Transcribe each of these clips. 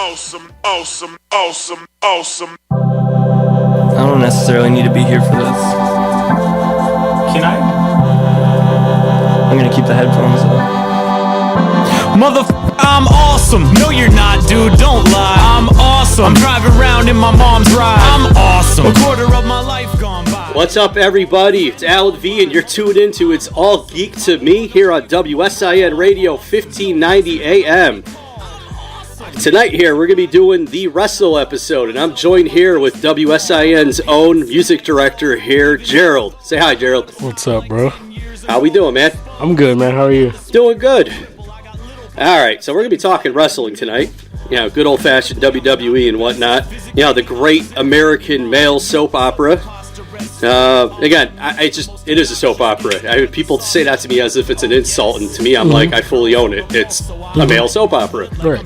awesome. I don't necessarily need to be here for this. Can I? I'm gonna keep the headphones up. I'm awesome. No, you're not, dude. Don't lie. I'm awesome. I'm driving around in my mom's ride. I'm awesome. A quarter of my life gone by. What's up, everybody? It's Al V, and you're tuned into It's All Geek to Me here on WSIN Radio 1590 AM. Tonight here, we're going to be doing the Wrestle episode, and I'm joined here with WSIN's own music director here, Gerald. Say hi, Gerald. What's up, bro? How we doing, man? I'm good, man. How are you? Doing good. All right, so we're going to be talking wrestling tonight. You know, good old-fashioned WWE and whatnot. You know, the great American male soap opera. Again, it is a soap opera. People say that to me as if it's an insult, and to me, I'm like, I fully own it. It's a male soap opera. Right.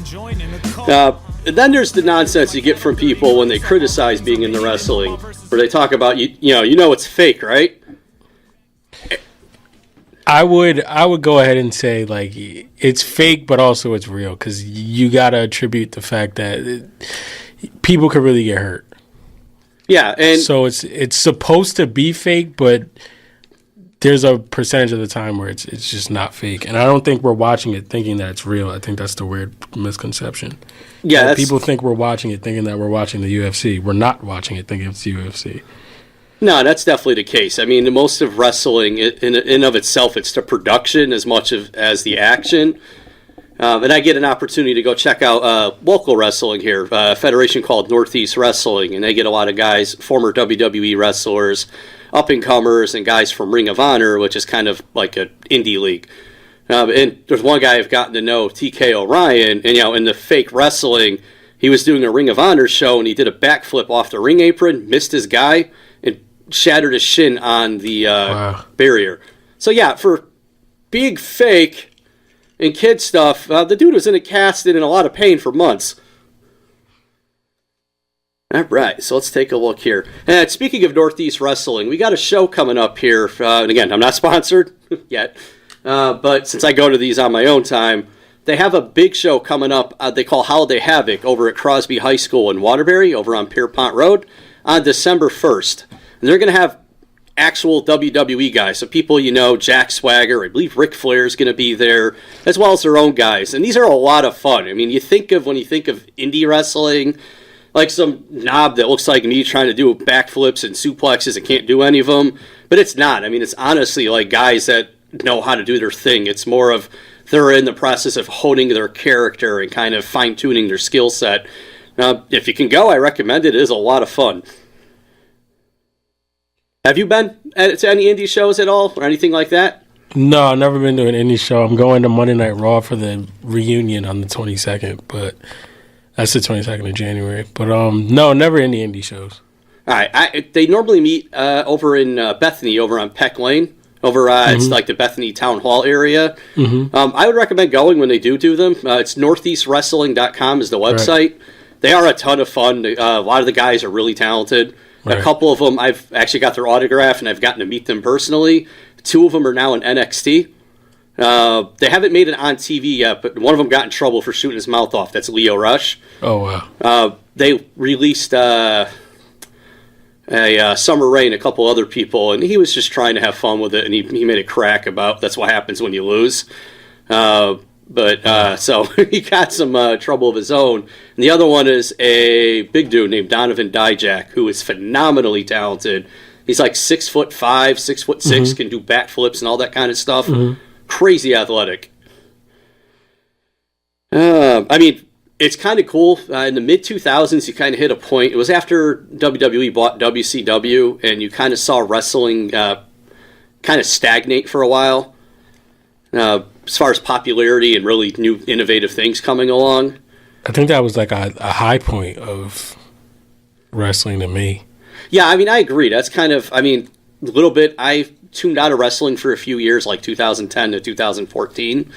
And then there's the nonsense you get from people when they criticize being in the wrestling, where they talk about, you know it's fake, right? I would go ahead and say, like, it's fake, but also it's real, because you got to attribute the fact that people could really get hurt. Yeah, and so it's supposed to be fake, but there's a percentage of the time where it's just not fake. And I don't think we're watching it thinking that it's real. I think that's the weird misconception. Yeah, people think we're watching it thinking that we're watching the UFC. We're not watching it thinking it's the UFC. No, that's definitely the case. I mean, most of wrestling, in of itself, it's the production as much as the action. And I get an opportunity to go check out local wrestling here, a federation called Northeast Wrestling, and they get a lot of guys, former WWE wrestlers, up-and-comers, and guys from Ring of Honor, which is kind of like an indie league. And there's one guy I've gotten to know, TK O'Ryan, and in the fake wrestling, he was doing a Ring of Honor show, and he did a backflip off the ring apron, missed his guy, and shattered his shin on the barrier. So yeah, for being fake and kid stuff, the dude was in a cast and in a lot of pain for months. All right, so let's take a look here. And speaking of Northeast Wrestling, we got a show coming up here. And again, I'm not sponsored yet, but since I go to these on my own time, they have a big show coming up they call Holiday Havoc over at Crosby High School in Waterbury over on Pierpont Road on December 1st. And they're going to have actual WWE guys, so people Jack Swagger, I believe Ric Flair is going to be there, as well as their own guys. And these are a lot of fun. I mean, when you think of indie wrestling, like some knob that looks like me trying to do backflips and suplexes and can't do any of them, but it's not. I mean, it's honestly like guys that know how to do their thing. It's more of they're in the process of honing their character and kind of fine-tuning their skill set. If you can go, I recommend it. It is a lot of fun. Have you been to any indie shows at all or anything like that? No, I've never been to an indie show. I'm going to Monday Night Raw for the reunion on the 22nd, but that's the 22nd of January. But no, never any indie shows. All right, they normally meet over in Bethany, over on Peck Lane. It's like the Bethany Town Hall area. Mm-hmm. I would recommend going when they do them. It's northeastwrestling.com is the website. Right. They are a ton of fun. A lot of the guys are really talented. Right. A couple of them, I've actually got their autograph, and I've gotten to meet them personally. 2 of them are now in NXT. They haven't made it on TV yet, but one of them got in trouble for shooting his mouth off. That's Leo Rush. Oh, wow. They released a Summer Rain, a couple other people, and he was just trying to have fun with it, and he made a crack about that's what happens when you lose. So he got some trouble of his own. And the other one is a big dude named Donovan Dijak, who is phenomenally talented. He's like 6'5", 6'6", can do backflips and all that kind of stuff. Mm-hmm. Crazy athletic. I mean, it's kind of cool. In the mid-2000s, you kind of hit a point. It was after WWE bought WCW, and you kind of saw wrestling kind of stagnate for a while. As far as popularity and really new innovative things coming along. I think that was like a high point of wrestling to me. Yeah, I mean, I agree. That's kind of, a little bit, I tuned out of wrestling for a few years, like 2010 to 2014.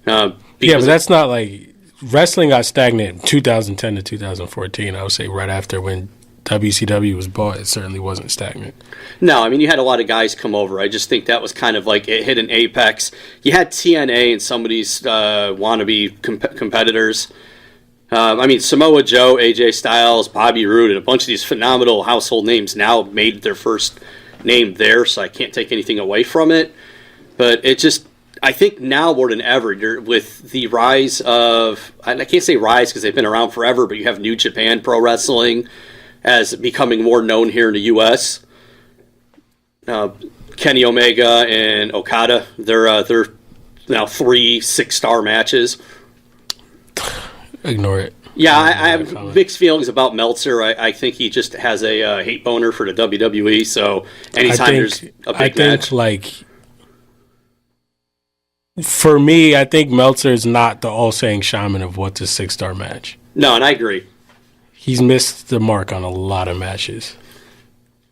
Yeah, but that's not like, wrestling got stagnant 2010 to 2014. I would say right after when WCW was bought, it certainly wasn't stagnant. No, I mean, you had a lot of guys come over. I just think that was kind of like it hit an apex. You had TNA and some of these wannabe competitors. I mean, Samoa Joe, AJ Styles, Bobby Roode, and a bunch of these phenomenal household names now made their first name there, so I can't take anything away from it. But it just, I think now more than ever, with the rise of, I can't say rise because they've been around forever, but you have New Japan Pro Wrestling as becoming more known here in the U.S. Kenny Omega and Okada, they're now 3 6-star matches. Ignore it. Yeah, I have mixed feelings about Meltzer. I think he just has a hate boner for the WWE. So anytime there's a big match, like for me, I think Meltzer is not the all-saying shaman of what's a 6-star match. No, and I agree. He's missed the mark on a lot of matches.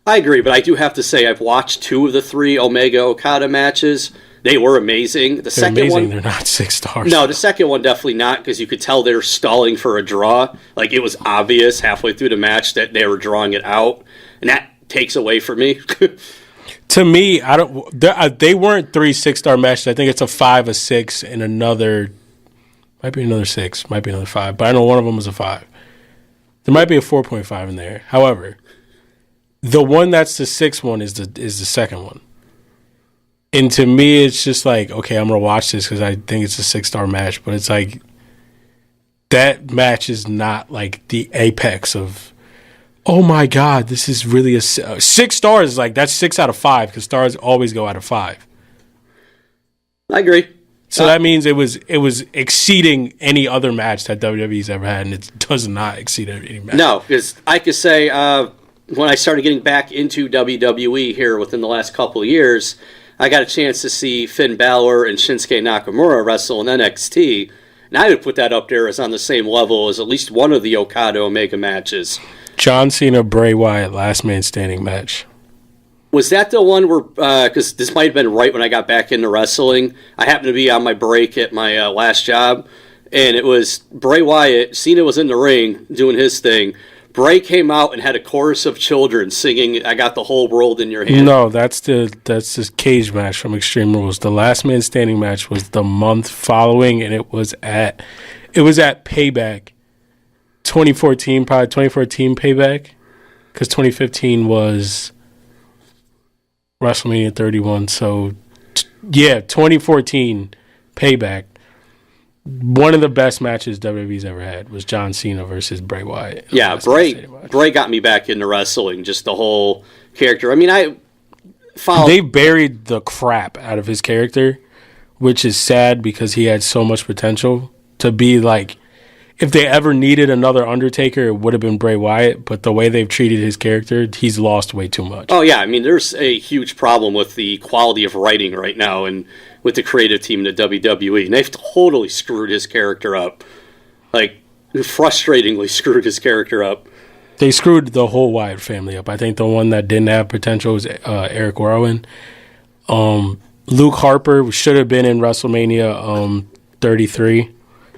I agree, but I do have to say I've watched 2 of the 3 Omega Okada matches. They were amazing. The second one, they're not 6 stars. No, the second one definitely not, because you could tell they were stalling for a draw. Like, it was obvious halfway through the match that they were drawing it out, and that takes away from me. To me, I don't. They weren't 3 6-star matches. I think it's a 5, a 6, and another. Might be another 6, might be another 5, but I know one of them was a 5. There might be a 4.5 in there. However, the one that's the 6th one is the second one. And to me, it's just like, okay, I'm going to watch this because I think it's a 6-star match. But it's like, that match is not like the apex of, oh my God, this is really a 6 stars. Is like, that's 6 out of 5 because stars always go out of 5. I agree. So that means it was exceeding any other match that WWE's ever had, and it does not exceed any match. No, because I could say when I started getting back into WWE here within the last couple of years, I got a chance to see Finn Balor and Shinsuke Nakamura wrestle in NXT, and I would put that up there as on the same level as at least one of the Okada Omega matches. John Cena, Bray Wyatt, last man standing match. Was that the one where, because this might have been right when I got back into wrestling, I happened to be on my break at my last job, and it was Bray Wyatt, Cena was in the ring doing his thing, Bray came out and had a chorus of children singing "I Got the Whole World in Your Hand." No, that's the cage match from Extreme Rules. The last man standing match was the month following, and it was at Payback 2014, probably 2014 Payback, because 2015 was WrestleMania 31. So, 2014 Payback. One of the best matches WWE's ever had was John Cena versus Bray Wyatt. Yeah, Bray got me back into wrestling, just the whole character. I mean, They buried the crap out of his character, which is sad because he had so much potential to be like, if they ever needed another Undertaker, it would have been Bray Wyatt, but the way they've treated his character, he's lost way too much. Oh, yeah, I mean, there's a huge problem with the quality of writing right now and with the creative team in the WWE, and they've totally screwed his character up. Like, frustratingly screwed his character up. They screwed the whole Wyatt family up. I think the one that didn't have potential was Eric Rowan. Luke Harper should have been in WrestleMania 33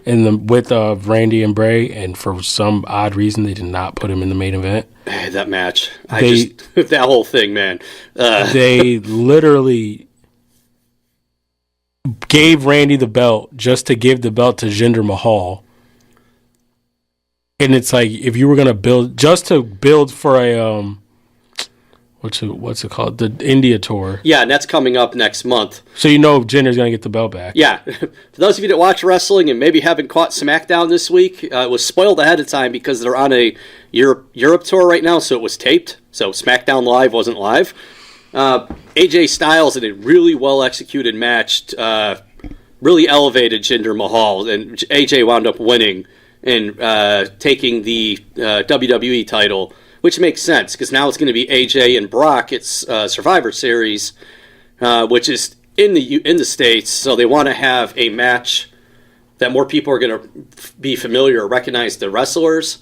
with Randy and Bray, and for some odd reason they did not put him in the main event. That match, that whole thing, man. They literally gave Randy the belt just to give the belt to Jinder Mahal. And it's like, if you were gonna build for a what's it called, the India tour. Yeah, and that's coming up next month. So Jinder's gonna get the belt back. Yeah, for those of you that watch wrestling and maybe haven't caught SmackDown this week, it was spoiled ahead of time because they're on a Europe tour right now, so it was taped. So SmackDown Live wasn't live. AJ Styles in a really well executed match, really elevated Jinder Mahal, and AJ wound up winning and taking the WWE title, which makes sense because now it's going to be AJ and Brock. It's Survivor Series, which is in the States, so they want to have a match that more people are going to be familiar or recognize the wrestlers.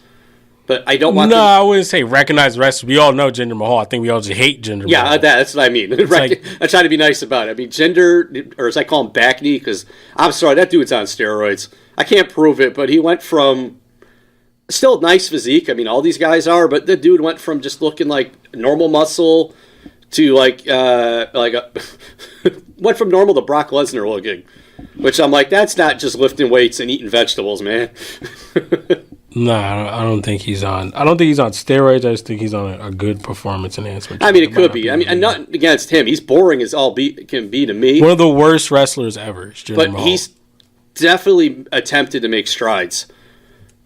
But I don't want. No, I wouldn't say recognize wrestlers. We all know Jinder Mahal. I think we all just hate Jinder Mahal. Yeah, that's what I mean. I try to be nice about it. I mean, Jinder, or as I call him, Backney, because I'm sorry, that dude's on steroids. I can't prove it, but he went from still nice physique. I mean, all these guys are, but the dude went from just looking like normal muscle to went from normal to Brock Lesnar looking, which I'm like, that's not just lifting weights and eating vegetables, man. Nah, I don't think he's on. I don't think he's on steroids. I just think he's on a good performance enhancement. I mean, it could be. I mean, and not against him. He's boring as can be to me. One of the worst wrestlers ever. But he's definitely attempted to make strides.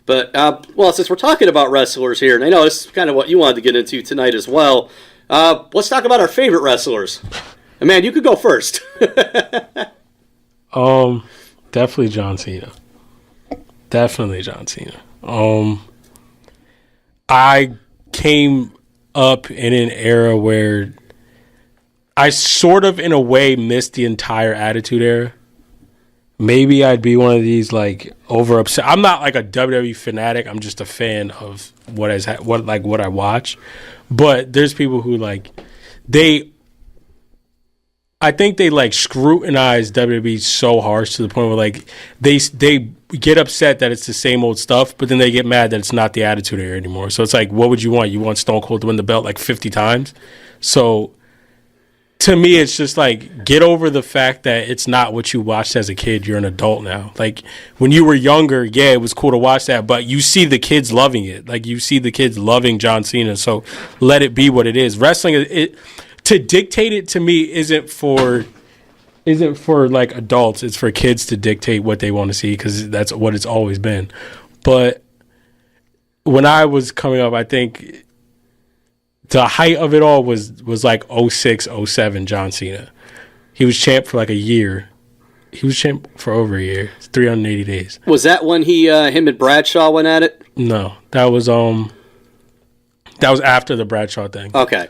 But, well, since we're talking about wrestlers here, and I know this is kind of what you wanted to get into tonight as well, let's talk about our favorite wrestlers. And, man, you could go first. Definitely John Cena. Definitely John Cena. I came up in an era where I sort of, in a way, missed the entire Attitude Era. Maybe I'd be one of these like over upset. I'm not like a WWE fanatic. I'm just a fan of what I watch. But there's people who like I think they like scrutinize WWE so harsh to the point where like they get upset that it's the same old stuff, but then they get mad that it's not the Attitude Era anymore. So it's like, what would you want? You want Stone Cold to win the belt like 50 times? So to me, it's just like, get over the fact that it's not what you watched as a kid. You're an adult now. Like when you were younger, yeah, it was cool to watch that, but you see the kids loving it. Like you see the kids loving John Cena. So let it be what it is. Wrestling, to dictate it to me isn't for like adults. It's for kids to dictate what they want to see because that's what it's always been. But when I was coming up, I think the height of it all was like 06, 07 John Cena. He was champ for like a year. He was champ for over a year. It's 380 days. Was that when him and Bradshaw went at it? No, that was after the Bradshaw thing. Okay.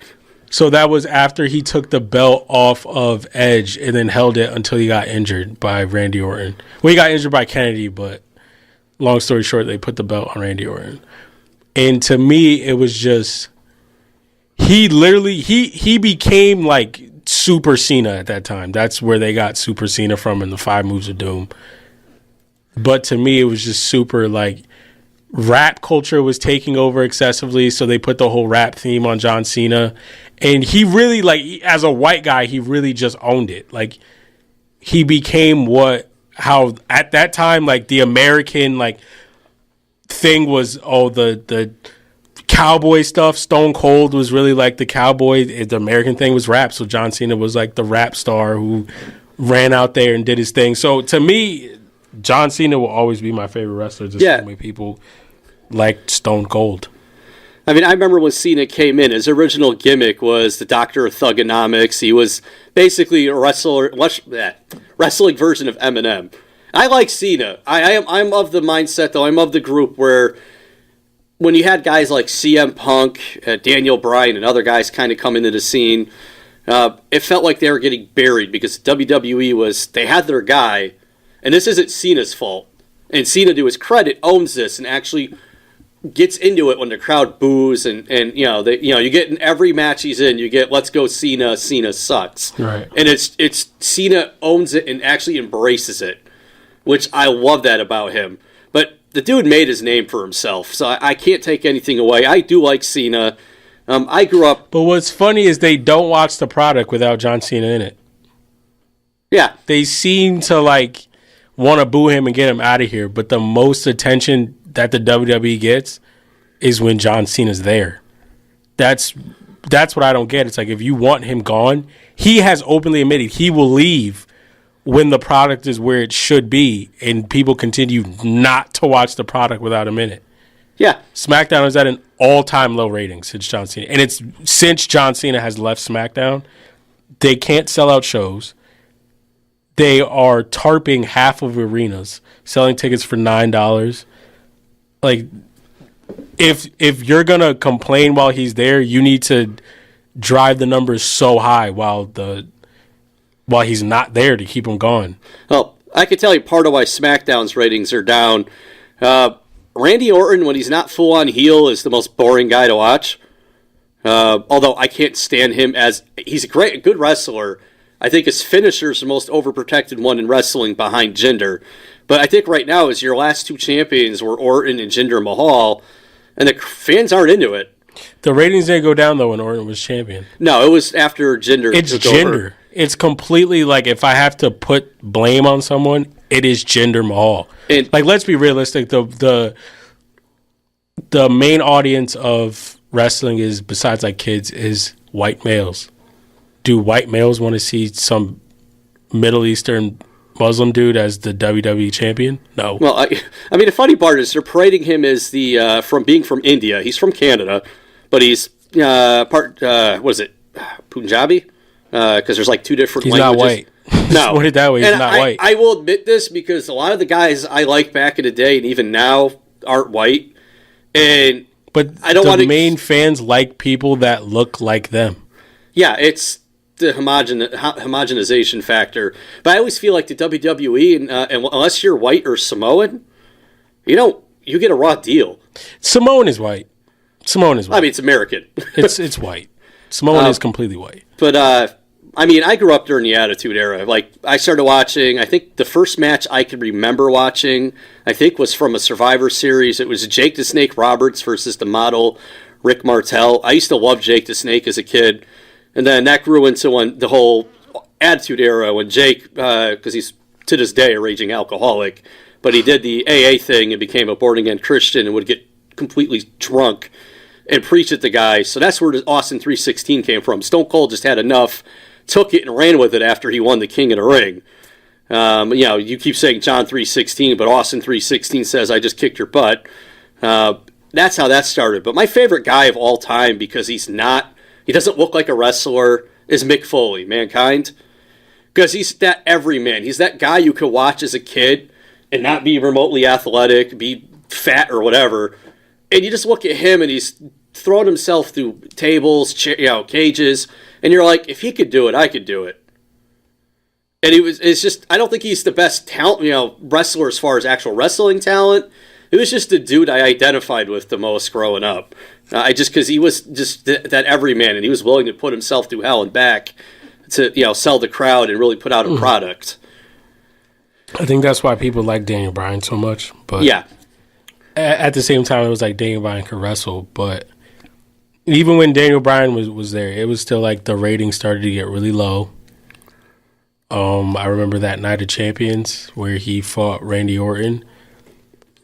So that was after he took the belt off of Edge and then held it until he got injured by Randy Orton. Well, he got injured by Kennedy, but long story short, they put the belt on Randy Orton. And to me, it was just he became like Super Cena at that time. That's where they got Super Cena from in the 5 Moves of Doom. But to me, it was just super like rap culture was taking over excessively, so they put the whole rap theme on John Cena. And he really, like, as a white guy, he really just owned it. Like, he became how at that time, like, the American, like, thing was, the cowboy stuff. Stone Cold was really like the cowboy. The American thing was rap, so John Cena was like the rap star who ran out there and did his thing. So to me, John Cena will always be my favorite wrestler. Just the way people like Stone Cold. I mean, I remember when Cena came in, his original gimmick was the Doctor of Thugonomics. He was basically a wrestling version of Eminem. I like Cena. I'm of the mindset, though, I'm of the group where when you had guys like CM Punk, Daniel Bryan, and other guys kind of come into the scene, it felt like they were getting buried because WWE they had their guy, and this isn't Cena's fault. And Cena, to his credit, owns this and actually gets into it when the crowd boos and you get in every match he's in, you get let's go Cena sucks. Right. And it's Cena owns it and actually embraces it, which I love that about him. But the dude made his name for himself, so I can't take anything away. I do like Cena. I grew up. But what's funny is they don't watch the product without John Cena in it. Yeah. They seem to like want to boo him and get him out of here, but the most attention that the WWE gets is when John Cena's there. That's what I don't get. It's like, if you want him gone, he has openly admitted he will leave when the product is where it should be, and people continue not to watch the product without him in it. Yeah. SmackDown is at an all-time low rating since John Cena. And it's since John Cena has left SmackDown, they can't sell out shows. They are tarping half of arenas, selling tickets for $9. Like, if you're gonna complain while he's there, you need to drive the numbers so high while he's not there to keep him going. Well, I can tell you part of why SmackDown's ratings are down. Randy Orton, when he's not full on heel, is the most boring guy to watch. Although I can't stand him he's a good wrestler. I think his finisher is the most overprotected one in wrestling behind Jinder. But I think right now your last 2 champions were Orton and Jinder Mahal, and the fans aren't into it. The ratings didn't go down, though, when Orton was champion. No, it was after Jinder It's took Jinder. over. It's completely like, if I have to put blame on someone, it is Jinder Mahal. And, like, let's be realistic. the main audience of wrestling is, besides like kids, is white males. Do white males want to see some Middle Eastern Muslim dude as the WWE champion? No. Well, I mean, the funny part is they're parading him as the from being from India. He's from Canada, but he's part what is it, Punjabi? Because there's like two different He's languages. Not white. No, Put it that way. He's not white. I will admit this because a lot of the guys I like back in the day and even now aren't white, and But I don't want the main fans like people that look like them. Yeah, it's the homogenization factor. But I always feel like the WWE, and unless you're white or Samoan, you get a raw deal. Samoan is white. Samoan is white. I mean, it's American. it's white. Samoan is completely white. But I mean, I grew up during the Attitude Era. Like, I started watching, I think the first match I could remember watching, I think was from a Survivor Series. It was Jake the Snake Roberts versus the model Rick Martel. I used to love Jake the Snake as a kid. And then that grew into the whole Attitude Era when Jake, because he's to this day a raging alcoholic, but he did the AA thing and became a born-again Christian and would get completely drunk and preach at the guy. So that's where the Austin 316 came from. Stone Cold just had enough, took it and ran with it after he won the King of the Ring. You keep saying John 316, but Austin 316 says, I just kicked your butt. That's how that started. But my favorite guy of all time, because he doesn't look like a wrestler, is Mick Foley, Mankind. Because he's that everyman. He's that guy you could watch as a kid and not be remotely athletic, be fat or whatever. And you just look at him and he's throwing himself through tables, cages, and you're like, if he could do it, I could do it. And I don't think he's the best talent, wrestler as far as actual wrestling talent. It was just the dude I identified with the most growing up. Because he was just that everyman, and he was willing to put himself through hell and back to sell the crowd and really put out a product. I think that's why people like Daniel Bryan so much. But yeah, at the same time, it was like Daniel Bryan could wrestle. But even when Daniel Bryan was there, it was still like the ratings started to get really low. I remember that Night of Champions where he fought Randy Orton.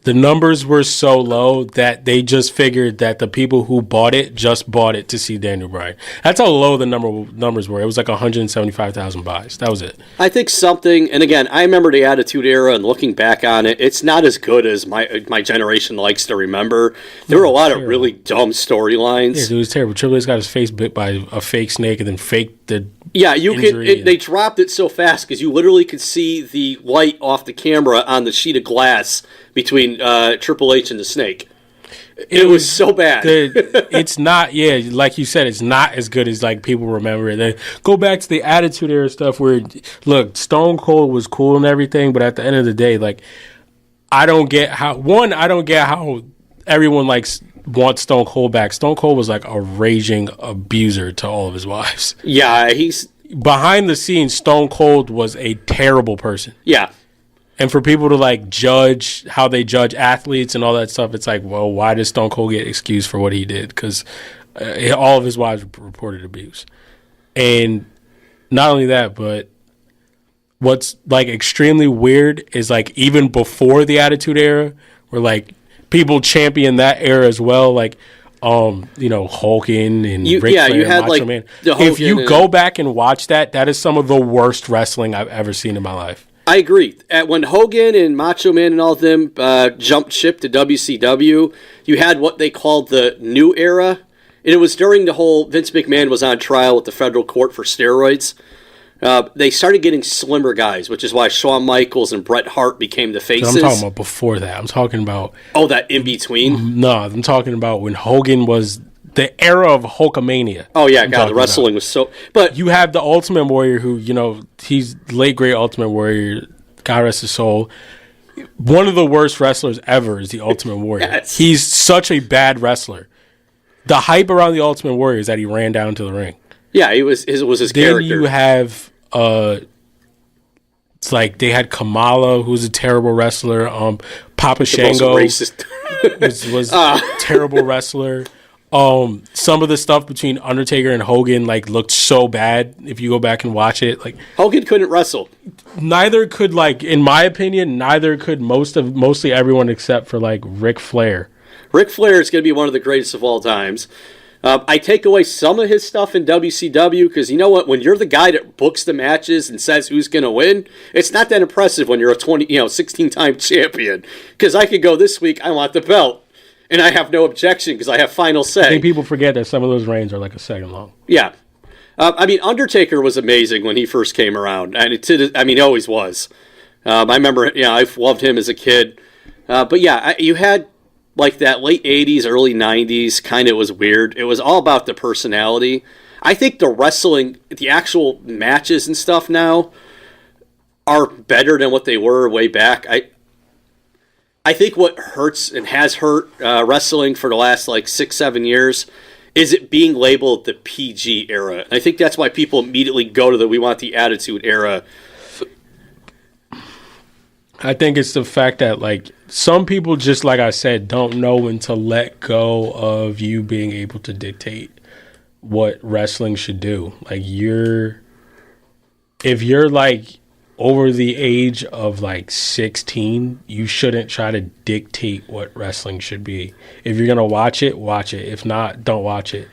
The numbers were so low that they just figured that the people who bought it just bought it to see Daniel Bryan. That's how low the numbers were. It was like 175,000 buys. That was it. I think something, and again, I remember the Attitude Era, and looking back on it, it's not as good as my generation likes to remember. There were a lot of really dumb storylines. Yeah, it was terrible. Triple H got his face bit by a fake snake and then faked the they dropped it so fast because you literally could see the light off the camera on the sheet of glass between Triple H and the snake. It was so bad. It's not, like you said, it's not as good as like people remember it. Then go back to the Attitude Era stuff where, look, Stone Cold was cool and everything, but at the end of the day, like, I don't get how everyone wants Stone Cold back. Stone Cold was like a raging abuser to all of his wives. Yeah, he's behind the scenes. Stone Cold was a terrible person. Yeah. And for people to like judge how they judge athletes and all that stuff, it's like, well, why does Stone Cold get excused for what he did? Because all of his wives reported abuse. And not only that, but what's like extremely weird is like even before the Attitude Era, where like people champion that era as well, like Hulkin and Ric Flair, you had Macho like Man. If you go back and watch that is some of the worst wrestling I've ever seen in my life. I agree. When Hogan and Macho Man and all of them jumped ship to WCW, you had what they called the New Era. And it was during the whole Vince McMahon was on trial with the federal court for steroids. They started getting slimmer guys, which is why Shawn Michaels and Bret Hart became the faces. I'm talking about before that. I'm talking about... Oh, that in-between? No, I'm talking about when Hogan was... The era of Hulkamania. Oh, yeah, God, the wrestling was so... But you have the Ultimate Warrior who, he's late, great Ultimate Warrior, God rest his soul. One of the worst wrestlers ever is the Ultimate Warrior. Yes. He's such a bad wrestler. The hype around the Ultimate Warrior is that he ran down to the ring. Yeah, it was his then character. You have... it's like they had Kamala, who's a terrible wrestler. Papa Shango was a terrible wrestler. Some of the stuff between Undertaker and Hogan looked so bad if you go back and watch it. Like Hogan couldn't wrestle. Neither could in my opinion, neither could mostly everyone except for Ric Flair. Ric Flair is going to be one of the greatest of all times. I take away some of his stuff in WCW because you know what? When you're the guy that books the matches and says who's going to win, it's not that impressive when you're a 16-time champion. Because I could go this week, I want the belt, and I have no objection because I have final say. I think people forget that some of those reigns are like a second long. Yeah. Undertaker was amazing when he first came around, and he always was. I remember, I've loved him as a kid. You had like that late 80s, early 90s, kind of was weird. It was all about the personality. I think the wrestling, the actual matches and stuff now are better than what they were way back. I think what hurts and has hurt wrestling for the last 6-7 years is it being labeled the PG era. I think that's why people immediately go to we want the Attitude Era. I think it's the fact that, some people, just like I said, don't know when to let go of you being able to dictate what wrestling should do. If you're, over the age of, 16, you shouldn't try to dictate what wrestling should be. If you're going to watch it, watch it. If not, don't watch it.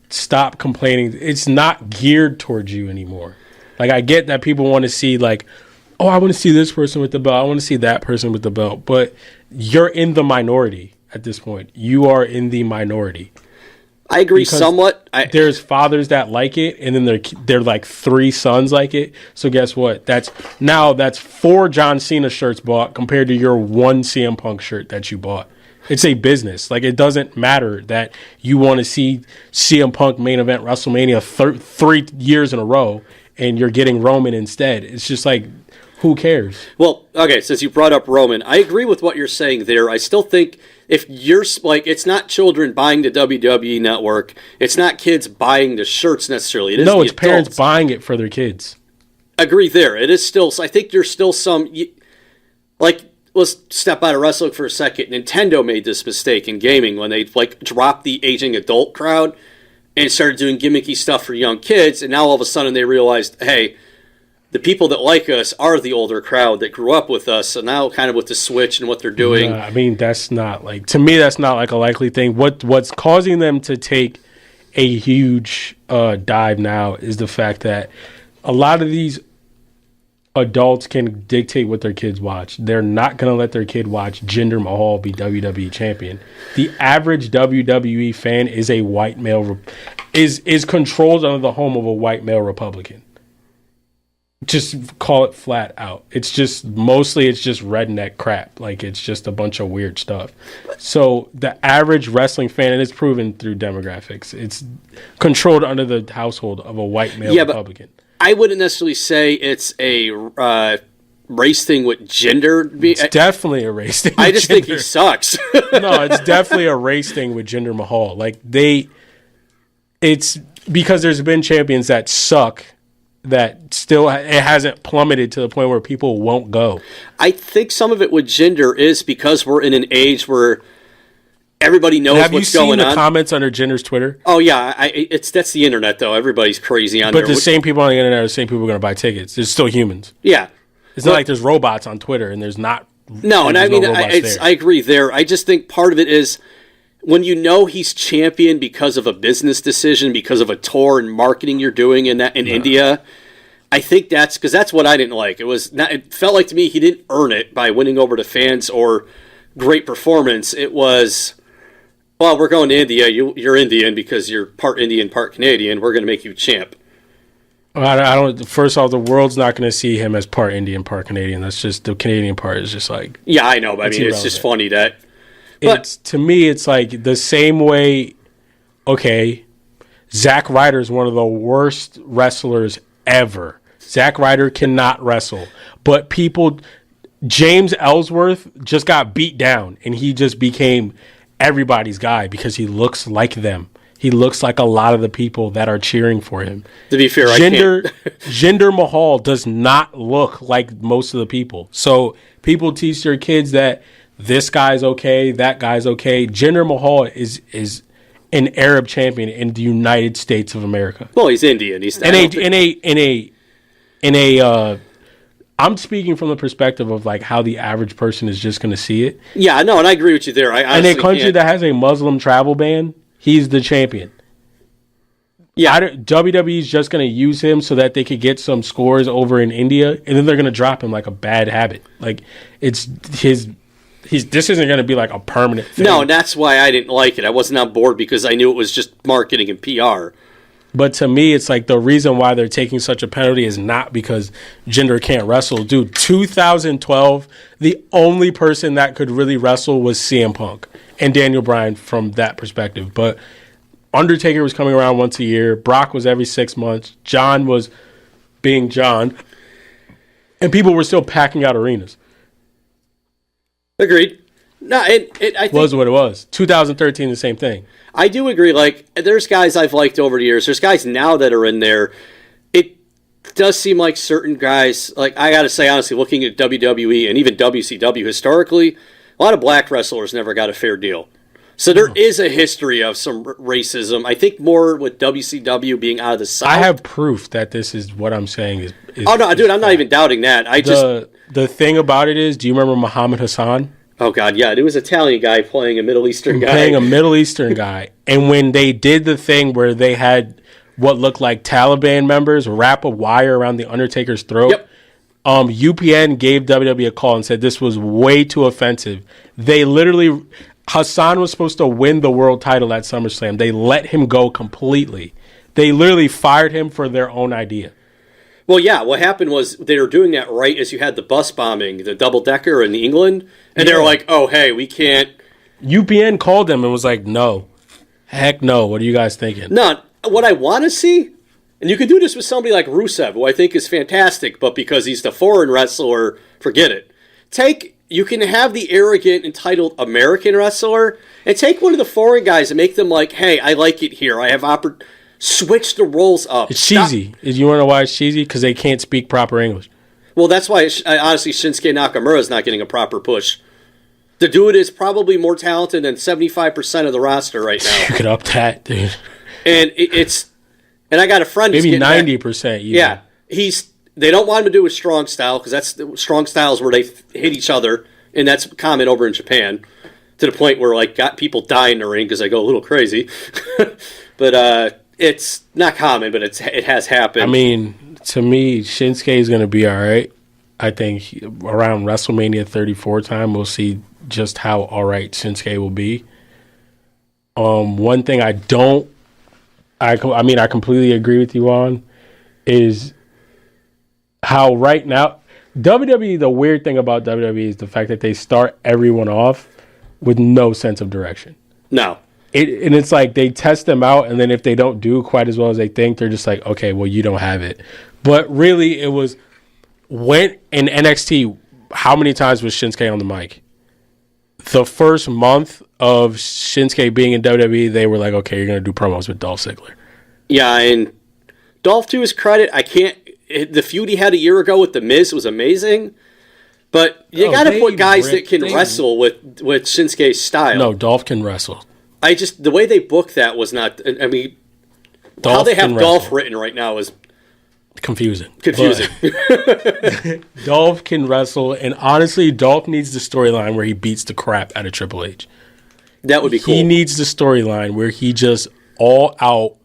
Stop complaining. It's not geared towards you anymore. I get that people want to see, oh, I want to see this person with the belt. I want to see that person with the belt. But you're in the minority at this point. You are in the minority. I agree somewhat. There's fathers that like it, and then they're 3 sons like it. So guess what? That's 4 John Cena shirts bought compared to your 1 CM Punk shirt that you bought. It's a business. It doesn't matter that you want to see CM Punk main event WrestleMania 3 years in a row, and you're getting Roman instead. It's just who cares? Well, okay, since you brought up Roman, I agree with what you're saying there. I still think if you're it's not children buying the WWE Network, it's not kids buying the shirts necessarily. It is it's parents buying it for their kids. Agree there. It is still, I think there's still some, let's step out of wrestling for a second. Nintendo made this mistake in gaming when they dropped the aging adult crowd and started doing gimmicky stuff for young kids, and now all of a sudden they realized, hey, the people that like us are the older crowd that grew up with us. So now, kind of with the Switch and what they're doing, that's not to me. That's not a likely thing. What's causing them to take a huge dive now is the fact that a lot of these adults can dictate what their kids watch. They're not going to let their kid watch Jinder Mahal be WWE champion. The average WWE fan is a white male, is controlled under the home of a white male Republican. Just call it flat out. It's just redneck crap. It's just a bunch of weird stuff. So the average wrestling fan, and it's proven through demographics, it's controlled under the household of a white male Republican. But I wouldn't necessarily say it's a race thing with Jinder. It's definitely a race thing. I just think he sucks. No, it's definitely a race thing with Jinder Mahal. It's because there's been champions that suck. That still it hasn't plummeted to the point where people won't go. I think some of it with Jinder is because we're in an age where everybody knows what's going on. Have you seen the comments under Jinder's Twitter? Oh yeah, that's the internet though. Everybody's crazy on there. But the same people on the internet are the same people who are going to buy tickets. There's still humans. Yeah, it's not like there's robots on Twitter and there's not. No, and I agree there. I just think part of it is when you know he's champion because of a business decision, because of a tour and marketing you're doing in India. I think that's because that's what I didn't like. It felt like to me he didn't earn it by winning over the fans or great performance. It was, well, we're going to India. You're Indian because you're part Indian, part Canadian. We're going to make you champ. I don't. First off, the world's not going to see him as part Indian, part Canadian. That's just the Canadian part is just Yeah, I know, but it's just funny that. But to me, it's the same way. Okay, Zack Ryder is one of the worst wrestlers ever. Zack Ryder cannot wrestle, but James Ellsworth just got beat down, and he just became everybody's guy because he looks like them. He looks like a lot of the people that are cheering for him. To be fair, Jinder Mahal does not look like most of the people. So people teach their kids that this guy's okay, that guy's okay. Jinder Mahal is an Arab champion in the United States of America. Well, he's Indian. He's I'm speaking from the perspective of like how the average person is just going to see it. Yeah, no, and I agree with you there. In a country that has a Muslim travel ban, he's the champion. Yeah, WWE is just going to use him so that they could get some scores over in India, and then they're going to drop him like a bad habit. Like it's his. This isn't going to be like a permanent thing. No, and that's why I didn't like it. I wasn't on board because I knew it was just marketing and PR. But to me, it's like the reason why they're taking such a penalty is not because Jinder can't wrestle. Dude, 2012, the only person that could really wrestle was CM Punk and Daniel Bryan from that perspective. But Undertaker was coming around once a year. Brock was every 6 months. John was being John. And people were still packing out arenas. Agreed. No, I think was what it was. 2013, the same thing. I do agree. Like, there's guys I've liked over the years. There's guys now that are in there. It does seem like certain guys, like, I got to say, honestly, looking at WWE and even WCW historically, a lot of black wrestlers never got a fair deal. So there is a history of some racism. I think more with WCW being out of the South. I have proof that this is what I'm saying is oh, no, dude, I'm not even doubting that. The thing about it is, do you remember Muhammad Hassan? Oh, God, yeah. There was an Italian guy playing a Middle Eastern guy. Playing a Middle Eastern guy. And when they did the thing where they had what looked like Taliban members wrap a wire around the Undertaker's throat, yep. UPN gave WWE a call and said this was way too offensive. They literally... Hassan was supposed to win the world title at SummerSlam. They let him go completely. They literally fired him for their own idea. Well, yeah, what happened was they were doing that right as you had the bus bombing, the double-decker in England, and they were like, oh, hey, we can't... UPN called them and was like, no. Heck no. What are you guys thinking? No, what I want to see, and you could do this with somebody like Rusev, who I think is fantastic, but because he's the foreign wrestler, forget it. You can have the arrogant, entitled American wrestler and take one of the foreign guys and make them like, hey, I like it here. I have switch the roles up. It's cheesy. You want to know why it's cheesy? Because they can't speak proper English. Well, that's why, honestly, Shinsuke Nakamura is not getting a proper push. The dude is probably more talented than 75% of the roster right now. You could up that, dude. And and I got a friend who's maybe 90%. Yeah, they don't want him to do a strong style because strong styles where they hit each other, and that's common over in Japan to the point where like got people die in the ring because they go a little crazy. But it's not common, but it has happened. I mean, to me, Shinsuke is going to be all right. I think around WrestleMania 34 time, we'll see just how all right Shinsuke will be. One thing I completely agree with you on is how right now WWE, the weird thing about WWE is the fact that they start everyone off with no sense of direction. No. And it's like they test them out, and then if they don't do quite as well as they think, they're just like, okay, well, you don't have it. But really, it was when in NXT, how many times was Shinsuke on the mic? The first month of Shinsuke being in WWE, they were like, okay, you're going to do promos with Dolph Ziggler. Yeah, and Dolph, to his credit, the feud he had a year ago with The Miz was amazing, but you got to put guys that can wrestle with Shinsuke's style. No, Dolph can wrestle. The way they booked that was not, I mean, how they have Dolph written right now is confusing. Dolph can wrestle, and honestly, Dolph needs the storyline where he beats the crap out of Triple H. That would be cool. He needs the storyline where he just all out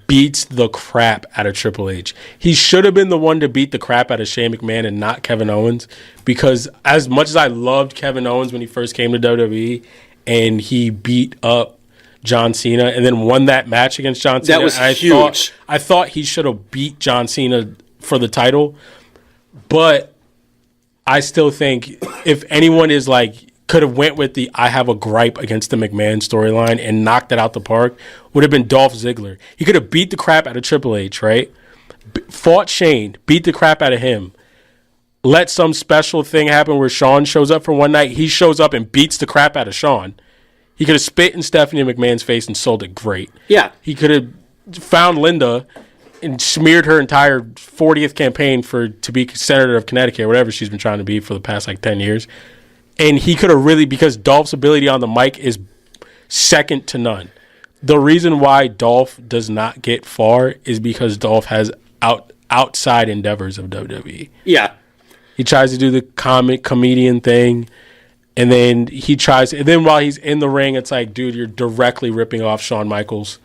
beats the crap out of Triple H. He should have been the one to beat the crap out of Shane McMahon and not Kevin Owens, because as much as I loved Kevin Owens when he first came to WWE and he beat up John Cena and then won that match against John Cena, that was huge. I thought he should have beat John Cena for the title, but I still think if anyone is like could have went with the I have a gripe against the McMahon storyline and knocked it out the park, would have been Dolph Ziggler. He could have beat the crap out of Triple H, right? Fought Shane, beat the crap out of him. Let some special thing happen where Shawn shows up for one night. He shows up and beats the crap out of Shawn. He could have spit in Stephanie McMahon's face and sold it great. Yeah. He could have found Linda and smeared her entire 40th campaign to be senator of Connecticut or whatever she's been trying to be for the past 10 years. And he could have really, because Dolph's ability on the mic is second to none. The reason why Dolph does not get far is because Dolph has outside endeavors of WWE. Yeah. He tries to do the comedian thing, and then and then while he's in the ring, it's like, dude, you're directly ripping off Shawn Michaels.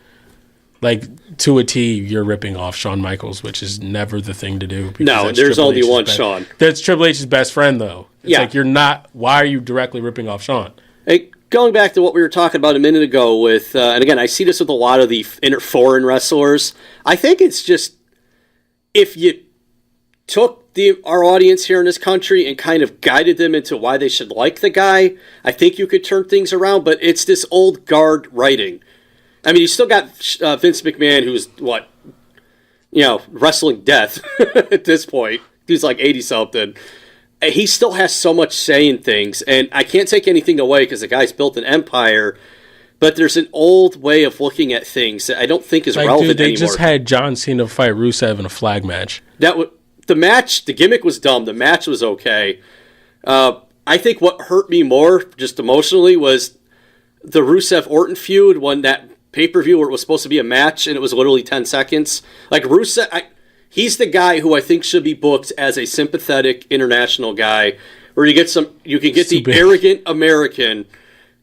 Like, to a T, you're ripping off Shawn Michaels, which is never the thing to do. No, there's only one Shawn. That's Triple H's best friend, though. It's like, you're not, why are you directly ripping off Shawn? Hey, going back to what we were talking about a minute ago with, and again, I see this with a lot of the foreign wrestlers. I think it's just, if you took our audience here in this country and kind of guided them into why they should like the guy, I think you could turn things around, but it's this old guard writing. I mean, you still got Vince McMahon, who's, wrestling death at this point. He's like 80-something. He still has so much say in things, and I can't take anything away because the guy's built an empire, but there's an old way of looking at things that I don't think is relevant they anymore. Just had John Cena fight Rusev in a flag match. The match, the gimmick was dumb. The match was okay. I think what hurt me more, just emotionally, was the Rusev-Orton feud when that pay-per-view where it was supposed to be a match and it was literally 10 seconds. Like, Rusev, he's the guy who I think should be booked as a sympathetic international guy where you can get the arrogant American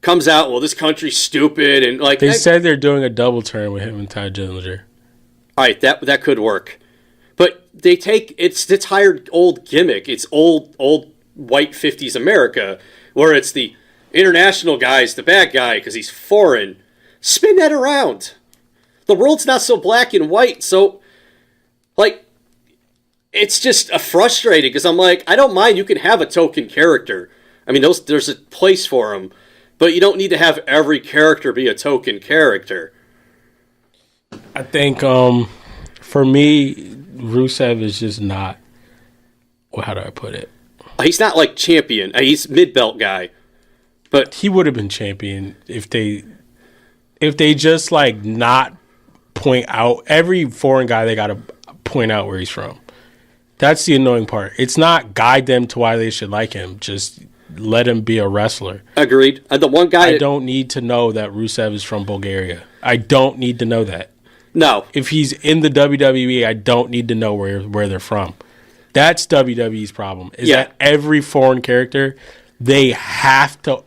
comes out, well, this country's stupid, and like they said they're doing a double turn with him and Ty Dillinger. All right, that could work. But they take it's tired old gimmick. It's old white 50s America where it's the international guy's the bad guy because he's foreign. Spin that around. The world's not so black and white, so, like, it's just frustrating because I'm like, I don't mind. You can have a token character. I mean, there's a place for them, but you don't need to have every character be a token character. I think, for me, Rusev is just not, well, how do I put it? He's not like champion. He's mid-belt guy. But he would have been champion if they just, like, not point out every foreign guy. They got to point out where he's from. That's the annoying part. It's not guide them to why they should like him. Just let him be a wrestler. Agreed. The one guy I don't need to know that Rusev is from Bulgaria. I don't need to know that. No. If he's in the WWE, I don't need to know where they're from. That's WWE's problem. Is that every foreign character, they have to,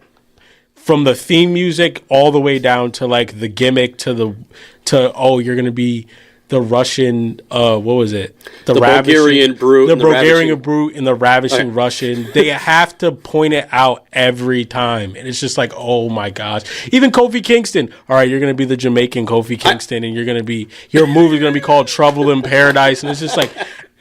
from the theme music all the way down to like the gimmick you're gonna be the Russian what was it? The Bulgarian brute. The Bulgarian brute and the ravishing Russian. They have to point it out every time. And it's just like, oh my gosh. Even Kofi Kingston. All right, you're gonna be the Jamaican Kofi Kingston and your movie's gonna be called Trouble in Paradise. And it's just like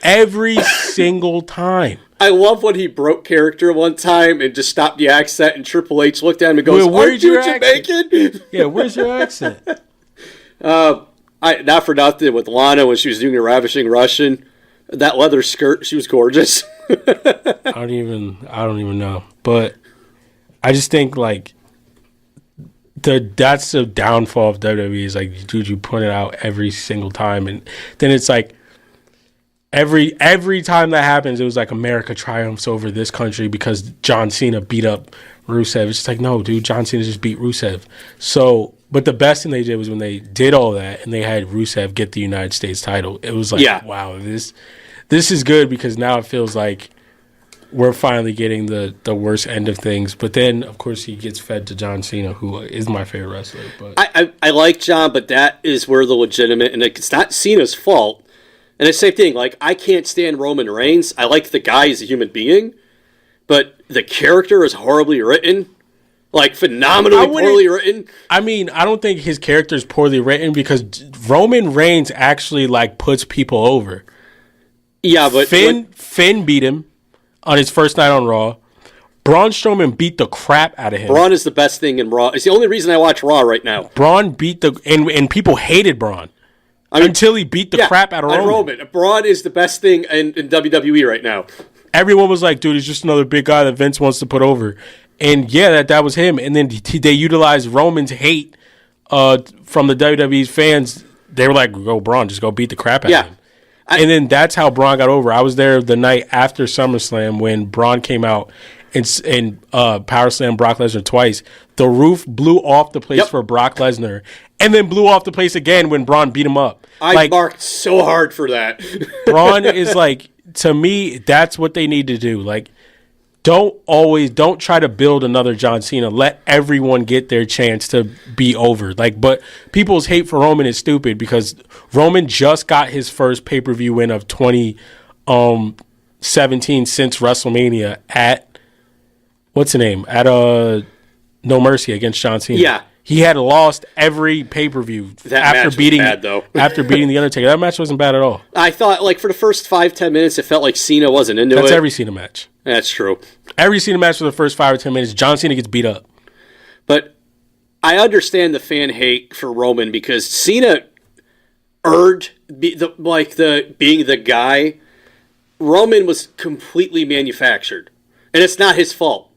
every single time. I love when he broke character one time and just stopped the accent, and Triple H looked at him and goes, "Where's your Jamaican?" Yeah, where's your accent? Not for nothing with Lana when she was doing a ravishing Russian, that leather skirt, she was gorgeous. I don't even know, but I just think like that's the downfall of WWE is like, dude, you point it out every single time, and then it's like. Every time that happens, it was like America triumphs over this country because John Cena beat up Rusev. It's just like, no, dude, John Cena just beat Rusev. So, but the best thing they did was when they did all that and they had Rusev get the United States title. It was like, wow, this is good because now it feels like we're finally getting the worst end of things. But then, of course, he gets fed to John Cena, who is my favorite wrestler. But I like John, but that is where the legitimate, and it's not Cena's fault. And the same thing, like, I can't stand Roman Reigns. I like the guy as a human being, but the character is horribly written. Like, phenomenally poorly written. I mean, I don't think his character is poorly written because Roman Reigns actually, like, puts people over. Yeah, but... Finn beat him on his first night on Raw. Braun Strowman beat the crap out of him. Braun is the best thing in Raw. It's the only reason I watch Raw right now. Braun beat and people hated Braun. Until he beat the crap out of Roman. Braun is the best thing in WWE right now. Everyone was like, dude, he's just another big guy that Vince wants to put over. And yeah, that was him. And then they utilized Roman's hate from the WWE's fans. They were like, go Braun, just go beat the crap out of him. And then that's how Braun got over. I was there the night after SummerSlam when Braun came out and Power Slam Brock Lesnar twice. The roof blew off the place for Brock Lesnar. and then blew off the place again when Braun beat him up. I marked so hard for that. Braun is like, to me, that's what they need to do. Like, don't try to build another John Cena. Let everyone get their chance to be over. Like, but people's hate for Roman is stupid because Roman just got his first pay-per-view win of 2017 since WrestleMania at what's the name? At No Mercy against John Cena. Yeah. He had lost every pay-per-view Match was bad, though. after beating The Undertaker. That match wasn't bad at all. I thought, like, for the first 5-10 minutes, it felt like Cena wasn't into it. That's every Cena match. That's true. Every Cena match for the first 5 or 10 minutes, John Cena gets beat up. But I understand the fan hate for Roman because Cena earned being the guy. Roman was completely manufactured, and it's not his fault.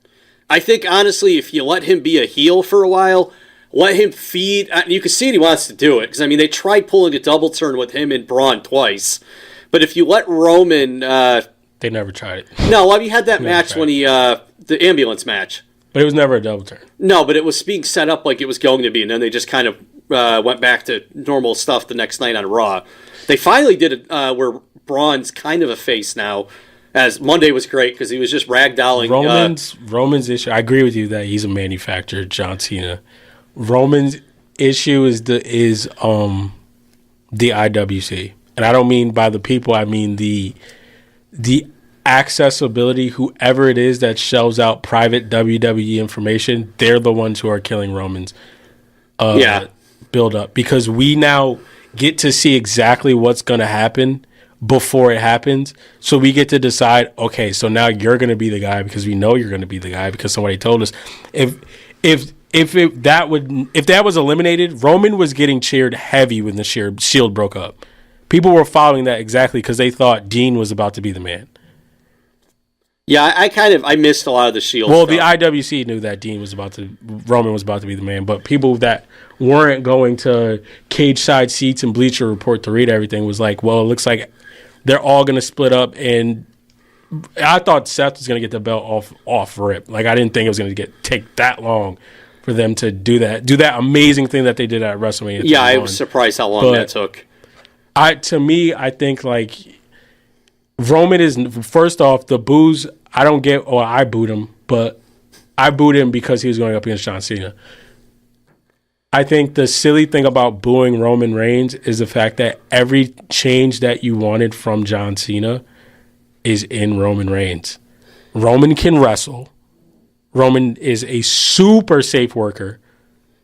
I think, honestly, if you let him be a heel for a while, let him feed. You can see he wants to do it because, I mean, they tried pulling a double turn with him and Braun twice. But if you let Roman... they never tried it. No, well, you had that match when the ambulance match. But it was never a double turn. No, but it was being set up like it was going to be, and then they just kind of went back to normal stuff the next night on Raw. They finally did it where Braun's kind of a face now, as Monday was great because he was just ragdolling. Roman's issue, I agree with you that he's a manufactured John Cena. Roman's issue is the IWC. And I don't mean by the people, I mean the accessibility, whoever it is that shells out private WWE information, they're the ones who are killing Roman's build up. Because we now get to see exactly what's going to happen before it happens. So we get to decide, okay, so now you're going to be the guy because we know you're going to be the guy because somebody told us. If that was eliminated, Roman was getting cheered heavy when the Shield broke up. People were following that exactly because they thought Dean was about to be the man. Yeah, I missed a lot of the Shield stuff. The IWC knew that Roman was about to be the man, but people that weren't going to cage side seats and Bleacher Report to read everything was like, well, it looks like they're all going to split up, and I thought Seth was going to get the belt off rip. Like, I didn't think it was going to take that long for them to do that amazing thing that they did at WrestleMania. Yeah, I was surprised how long that took. I think like Roman is, first off, the boos, I don't get, or I booed him, but I booed him because he was going up against John Cena. I think the silly thing about booing Roman Reigns is the fact that every change that you wanted from John Cena is in Roman Reigns. Roman can wrestle. Roman is a super safe worker.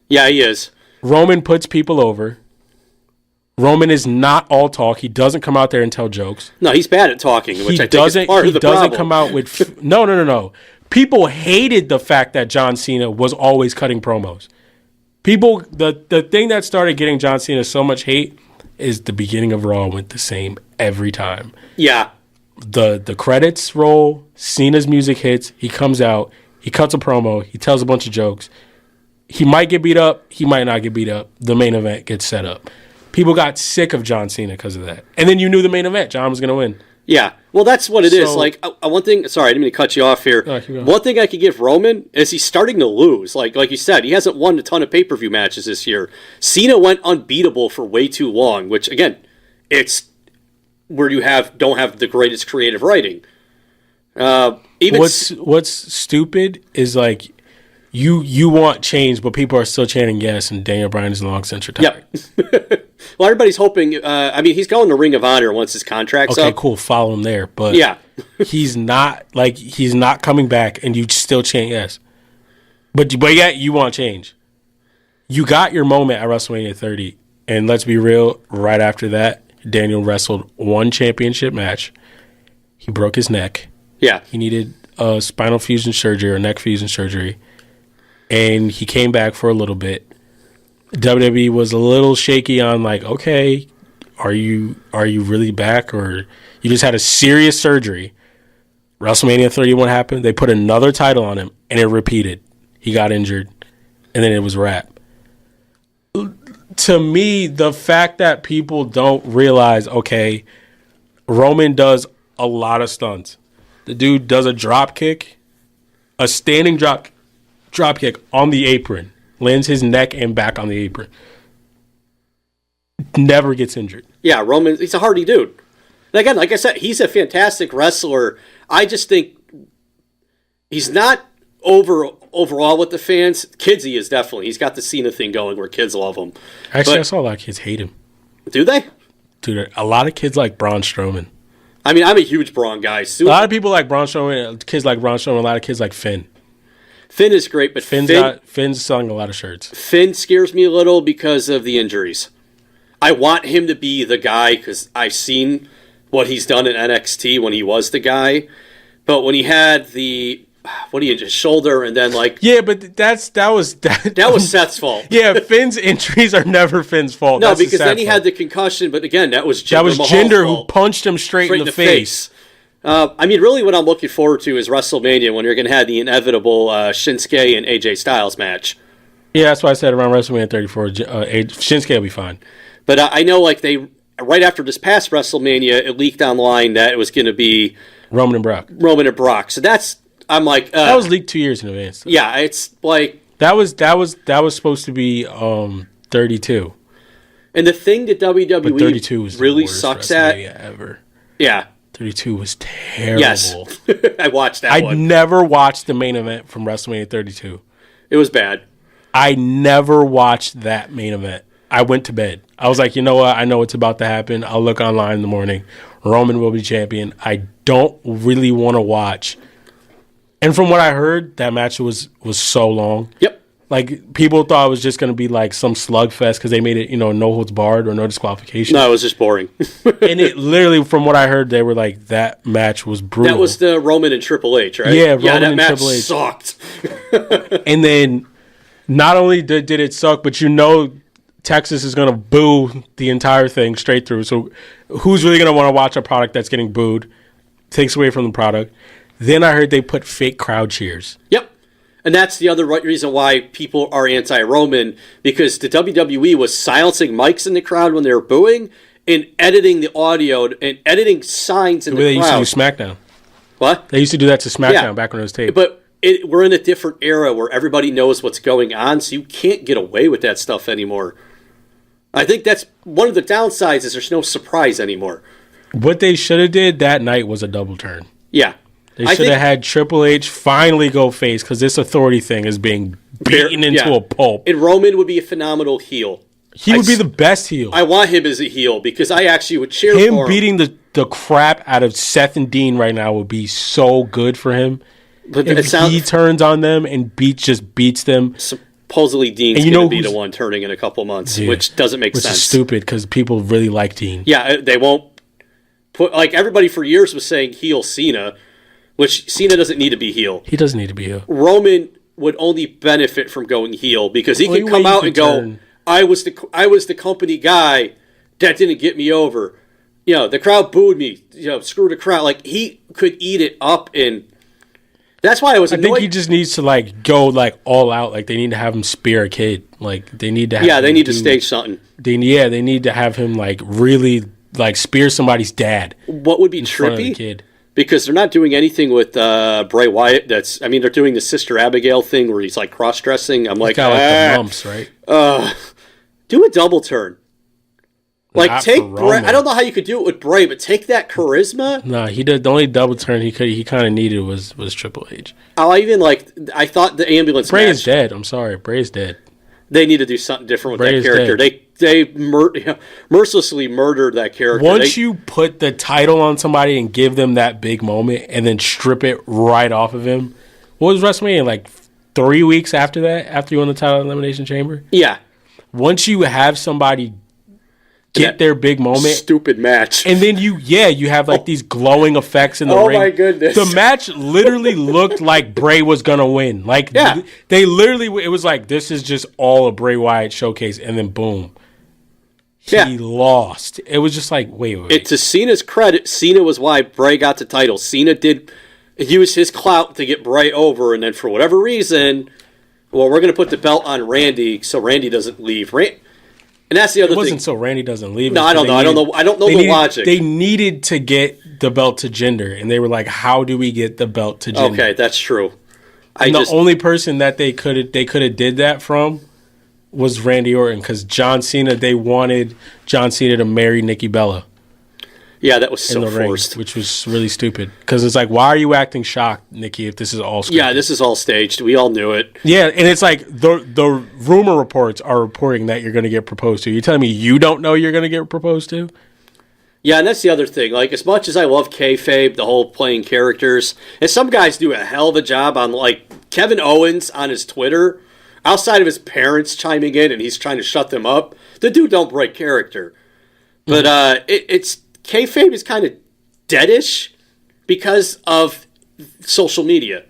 Yeah, he is. Roman puts people over. Roman is not all talk. He doesn't come out there and tell jokes. No, he's bad at talking, which I think is part of the problem. He doesn't come out with... No. People hated the fact that John Cena was always cutting promos. People... The thing that started getting John Cena so much hate is the beginning of Raw went the same every time. Yeah. The credits roll, Cena's music hits, he comes out, he cuts a promo, he tells a bunch of jokes. He might get beat up, he might not get beat up. The main event gets set up. People got sick of John Cena because of that. And then you knew the main event, John was going to win. Yeah. Well, that's what it is. Like, one thing, sorry, I didn't mean to cut you off here. One thing I could give Roman is he's starting to lose. Like you said, he hasn't won a ton of pay-per-view matches this year. Cena went unbeatable for way too long, which, again, it's where you don't have the greatest creative writing. What's stupid is, like, you want change, but people are still chanting yes, and Daniel Bryan is long since retired. Yep. Well, everybody's hoping. He's going to Ring of Honor once his contract's up. Okay, cool. Follow him there, but yeah, he's not coming back, and you still chant yes. But yet you want change. You got your moment at WrestleMania 30, and let's be real. Right after that, Daniel wrestled one championship match. He broke his neck. Yeah, he needed a spinal fusion surgery or neck fusion surgery, and he came back for a little bit. WWE was a little shaky on, like, okay, are you really back, or you just had a serious surgery? WrestleMania 31 happened. They put another title on him, and it repeated. He got injured, and then it was wrap. To me, the fact that people don't realize, okay, Roman does a lot of stunts. The dude does a drop kick, a standing drop kick on the apron. Lands his neck and back on the apron. never gets injured. Yeah, Roman, he's a hardy dude. And again, like I said, he's a fantastic wrestler. I just think he's not overall with the fans. Kids, he is definitely. He's got the Cena thing going where kids love him. Actually, I saw a lot of kids hate him. Do they? Dude, a lot of kids like Braun Strowman. I mean, I'm a huge Braun guy. A lot of people like Braun Strowman. Kids like Braun Strowman. A lot of kids like Finn. Finn is great, but Finn's selling a lot of shirts. Finn scares me a little because of the injuries. I want him to be the guy because I've seen what he's done in NXT when he was the guy. But when he had his shoulder and then yeah, but that was Seth's fault. Yeah, Finn's injuries are never Finn's fault. No, because then he had the concussion. But again, that was Jinder who punched him straight in the face. I mean, really, what I'm looking forward to is WrestleMania when you're going to have the inevitable Shinsuke and AJ Styles match. Yeah, that's why I said around WrestleMania 34, Shinsuke will be fine. But I know, right after this past WrestleMania, it leaked online that it was going to be Roman and Brock. So I'm like, that was leaked 2 years in advance. Though. Yeah, it's like that was supposed to be 32. And the thing that WWE 32 was really the worst sucks at ever. Yeah. 32 was terrible. Yes. I watched that one. I never watched the main event from WrestleMania 32. It was bad. I never watched that main event. I went to bed. I was like, you know what? I know what's about to happen. I'll look online in the morning. Roman will be champion. I don't really want to watch. And from what I heard, that match was so long. Yep. Like, people thought it was just going to be like some slugfest because they made it, no holds barred or no disqualification. No, it was just boring. And it literally, from what I heard, they were like, that match was brutal. That was the Roman and Triple H, right? Yeah, that and match Triple H sucked. And then, not only did it suck, but Texas is going to boo the entire thing straight through. So, who's really going to want to watch a product that's getting booed? Takes away from the product. Then I heard they put fake crowd cheers. Yep. And that's the other reason why people are anti-Roman, because the WWE was silencing mics in the crowd when they were booing and editing the audio and editing signs in the crowd. They used to do SmackDown. What? They used to do that to SmackDown back when it was taped. But we're in a different era where everybody knows what's going on, so you can't get away with that stuff anymore. I think that's one of the downsides is there's no surprise anymore. What they should have did that night was a double turn. Yeah. They should have had Triple H finally go face because this authority thing is being beaten into a pulp. And Roman would be a phenomenal heel. He would be the best heel. I want him as a heel because I actually would cheer for him. Him beating the crap out of Seth and Dean right now would be so good for him. But if he turns on them and beats them. Supposedly Dean's going to be the one turning in a couple months, which doesn't make sense. Which is stupid because people really like Dean. Yeah, they won't put... Like, everybody for years was saying heel Cena, which Cena doesn't need to be heel. He doesn't need to be heel. Roman would only benefit from going heel because he could come out and go, I was the company guy that didn't get me over. The crowd booed me. Screw the crowd. Like, he could eat it up, and that's why I was annoyed. I think he just needs to go all out. Like, they need to have him spear a kid. Like, they need to have they need to stage something. They need to have him really spear somebody's dad. What would be trippy? Because they're not doing anything with Bray Wyatt. They're doing the Sister Abigail thing where he's cross-dressing. I'm like, the lumps, right? Do a double turn. Take Bray. I don't know how you could do it with Bray, but take that charisma. No, he did. The only double turn he kind of needed was Triple H. I thought the ambulance Bray match, is dead. I'm sorry, Bray is dead. They need to do something different with Bray that character. Dead. They mercilessly murdered that character. Once you put the title on somebody and give them that big moment and then strip it right off of him, what was WrestleMania 3 weeks after that? After you won the title Elimination Chamber? Yeah. Once you have somebody get their big moment, stupid match, and then you have these glowing effects in the ring. Oh my goodness! The match literally looked like Bray was gonna win. They literally, it was this is just all a Bray Wyatt showcase, and then boom. He lost. It was just wait. To Cena's credit, Cena was why Bray got the title. Cena did use his clout to get Bray over, and then for whatever reason, we're going to put the belt on Randy so Randy doesn't leave. And that's the other thing. It wasn't so Randy doesn't leave. No, I don't know. I don't know the logic. They needed to get the belt to Jinder, and they were like, how do we get the belt to Jinder? Okay, that's true. The only person that they could have did that from was Randy Orton because John Cena, they wanted John Cena to marry Nikki Bella Yeah, that was in so the ring, forced. which was really stupid. Because it's like, why are you acting shocked, Nikki, if this is all scripted? Yeah, this is all staged. We all knew it. Yeah, and it's like the rumor reports are reporting that you're going to get proposed to. You're telling me you don't know you're going to get proposed to? Yeah, and that's the other thing. Like, as much as I love kayfabe, the whole playing characters, and some guys do a hell of a job on, like, Kevin Owens on his Twitter, outside of his parents chiming in and he's trying to shut them up, the dude don't break character. But it's kayfabe is kind of deadish because of social media.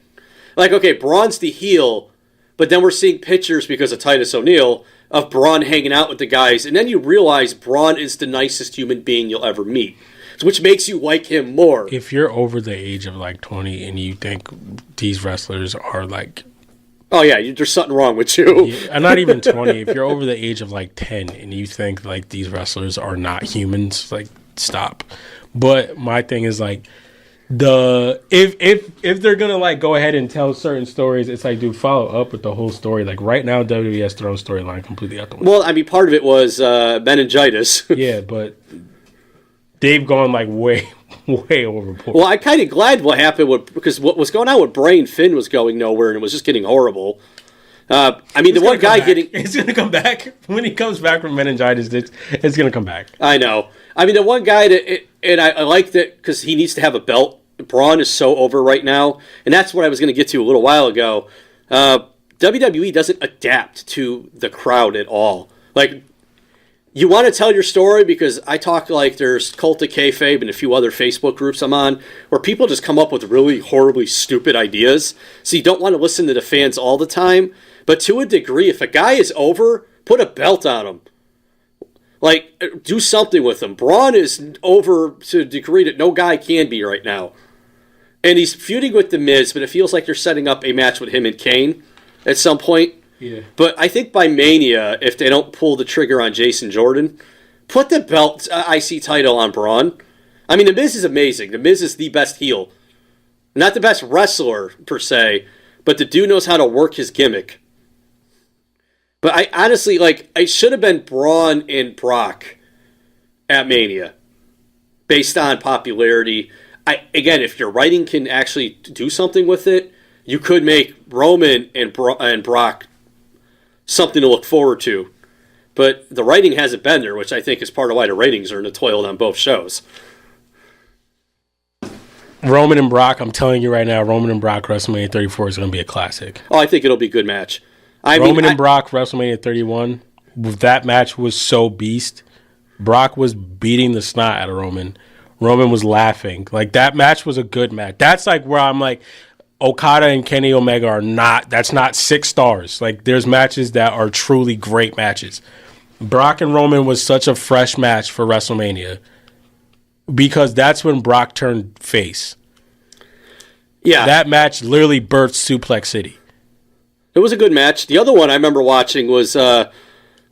Like, okay, Braun's the heel, but then we're seeing pictures because of Titus O'Neil of Braun hanging out with the guys, and then you realize Braun is the nicest human being you'll ever meet, which makes you like him more. If you're over the age of like 20 and you think these wrestlers are like... Oh yeah, there's something wrong with you. Yeah, not even 20. If you're over the age of like 10 and you think like these wrestlers are not humans, like stop. But my thing is like if they're gonna like go ahead and tell certain stories, it's like, dude, follow up with the whole story. Like right now, WWE has thrown storyline completely out the window. Well, I mean, part of it was meningitis. Yeah, but they've gone like way overboard. Well, I'm kind of glad what happened because what was going on with Bray and Finn was going nowhere, and it was just getting horrible. I mean, the one guy getting... It's going to come back. When he comes back from meningitis, it's going to come back. I know. I mean, the one guy that... And I like that because he needs to have a belt. Braun is so over right now, and that's what I was going to get to a little while ago. WWE doesn't adapt to the crowd at all. Like, you want to tell your story because I talk like there's Cult of Kayfabe and a few other Facebook groups I'm on where people just come up with really horribly stupid ideas. So you don't want to listen to the fans all the time. But to a degree, if a guy is over, put a belt on him. Like, do something with him. Braun is over to a degree that no guy can be right now. And he's feuding with The Miz, but it feels like they're setting up a match with him and Kane at some point. Yeah. But I think by Mania, if they don't pull the trigger on Jason Jordan, put the belt IC title on Braun. I mean, The Miz is amazing. The Miz is the best heel. Not the best wrestler, per se, but the dude knows how to work his gimmick. But I honestly, like, it should have been Braun and Brock at Mania, based on popularity. Again, if your writing can actually do something with it, you could make Roman and Brock something to look forward to. But the writing hasn't been there, which I think is part of why the ratings are in the toilet on both shows. Roman and Brock, I'm telling you right now, Roman and Brock WrestleMania 34 is going to be a classic. Oh, I think it'll be a good match. Roman and Brock WrestleMania 31, that match was so beast. Brock was beating the snot out of Roman. Roman was laughing. Like, that match was a good match. That's like where I'm like, Okada and Kenny Omega are not, that's not 6 stars. Like, there's matches that are truly great matches. Brock and Roman was such a fresh match for WrestleMania because that's when Brock turned face. Yeah. That match literally birthed Suplex City. It was a good match. The other one I remember watching was it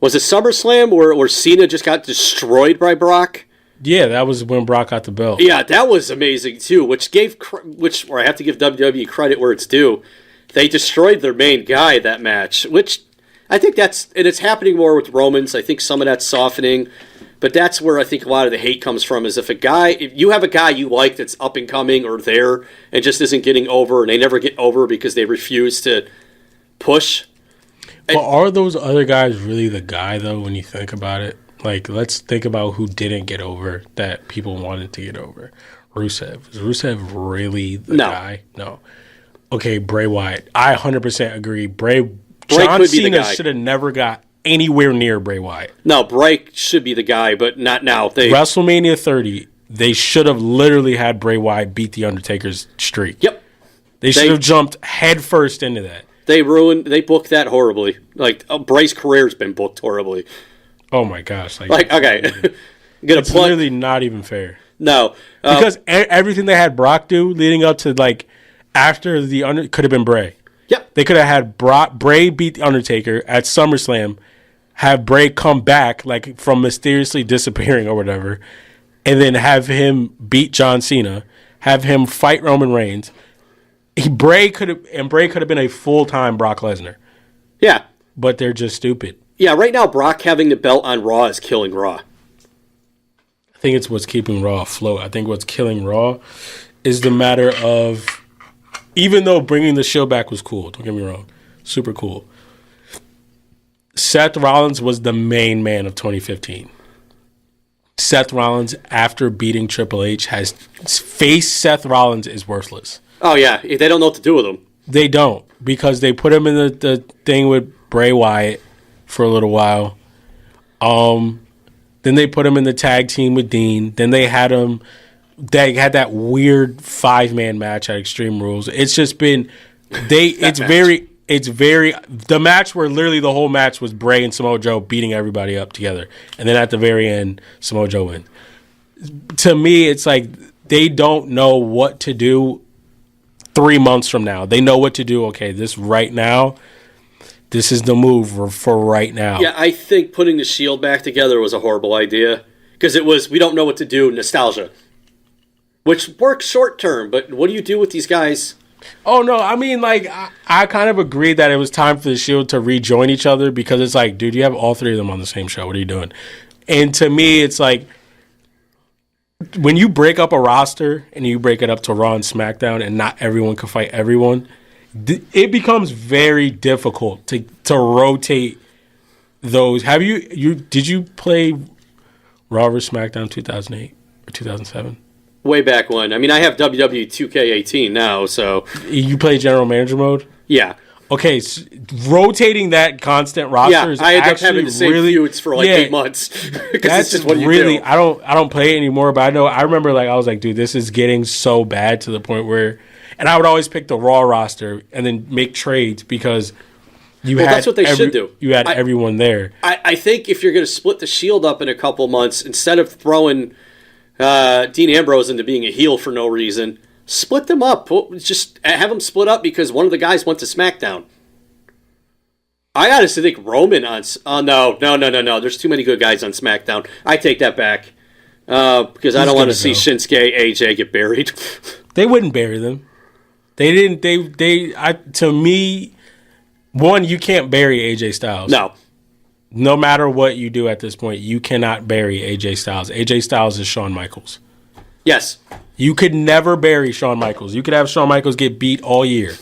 SummerSlam where Cena just got destroyed by Brock? Yeah, that was when Brock got the belt. Yeah, that was amazing too, where I have to give WWE credit where it's due. They destroyed their main guy that match, which I think it's happening more with Romans. I think some of that's softening, but that's where I think a lot of the hate comes from is if you have a guy you like that's up and coming or there and just isn't getting over, and they never get over because they refuse to push. But are those other guys really the guy, though, when you think about it? Like, let's think about who didn't get over that people wanted to get over. Rusev. Is Rusev really the guy? No. Okay, Bray Wyatt. I 100% agree. John Cena should have never got anywhere near Bray Wyatt. No, Bray should be the guy, but not now. WrestleMania 30, they should have literally had Bray Wyatt beat The Undertaker's streak. Yep. They should have jumped headfirst into that. They booked that horribly. Like, Bray's career's been booked horribly. Oh my gosh! Okay, it's literally not even fair. No, because everything they had Brock do leading up to like after could have been Bray. Yep, they could have had Bray beat the Undertaker at SummerSlam, have Bray come back like from mysteriously disappearing or whatever, and then have him beat John Cena, have him fight Roman Reigns. Bray could have been a full-time Brock Lesnar. Yeah, but they're just stupid. Yeah, right now Brock having the belt on Raw is killing Raw. I think it's what's keeping Raw afloat. I think what's killing Raw is the matter of, even though bringing the show back was cool, don't get me wrong, super cool. Seth Rollins was the main man of 2015. Seth Rollins, after beating Triple H, has face Seth Rollins is worthless. Oh, yeah. They don't know what to do with him. They don't, because they put him in the thing with Bray Wyatt for a little while. Then they put him in the tag team with Dean. Then they had that weird 5-man match at Extreme Rules. It's just been the match where literally the whole match was Bray and Samoa Joe beating everybody up together. And then at the very end, Samoa Joe wins. To me, it's like they don't know what to do 3 months from now. They know what to do. Okay, this is the move for right now. Yeah, I think putting the Shield back together was a horrible idea. Because it was, we don't know what to do, nostalgia. Which works short term, but what do you do with these guys? Oh, no, I mean, like, I kind of agreed that it was time for the Shield to rejoin each other, because it's like, dude, you have all three of them on the same show. What are you doing? And to me, it's like, when you break up a roster and you break it up to Raw and SmackDown and not everyone can fight everyone, it becomes very difficult to rotate those. Did you play Raw vs. SmackDown 2008 or 2007? Way back when. I mean, I have WWE 2K18 now, so... You play General Manager mode? Yeah. Okay, so rotating that constant roster is I ended up actually having the same feuds for 8 months. That's just what you do. I don't play it anymore, but I remember, like, I was like, dude, this is getting so bad to the point where... And I would always pick the Raw roster and then make trades because that's what they should do. You had everyone there. I think if you're going to split the Shield up in a couple months, instead of throwing Dean Ambrose into being a heel for no reason, split them up. Just have them split up because one of the guys went to SmackDown. I honestly think Roman on... No. There's too many good guys on SmackDown. I take that back because I don't want to see Shinsuke, AJ get buried. They wouldn't bury them. They didn't. To me, one, you can't bury AJ Styles. No. No matter what you do at this point, you cannot bury AJ Styles. AJ Styles is Shawn Michaels. Yes. You could never bury Shawn Michaels. You could have Shawn Michaels get beat all year.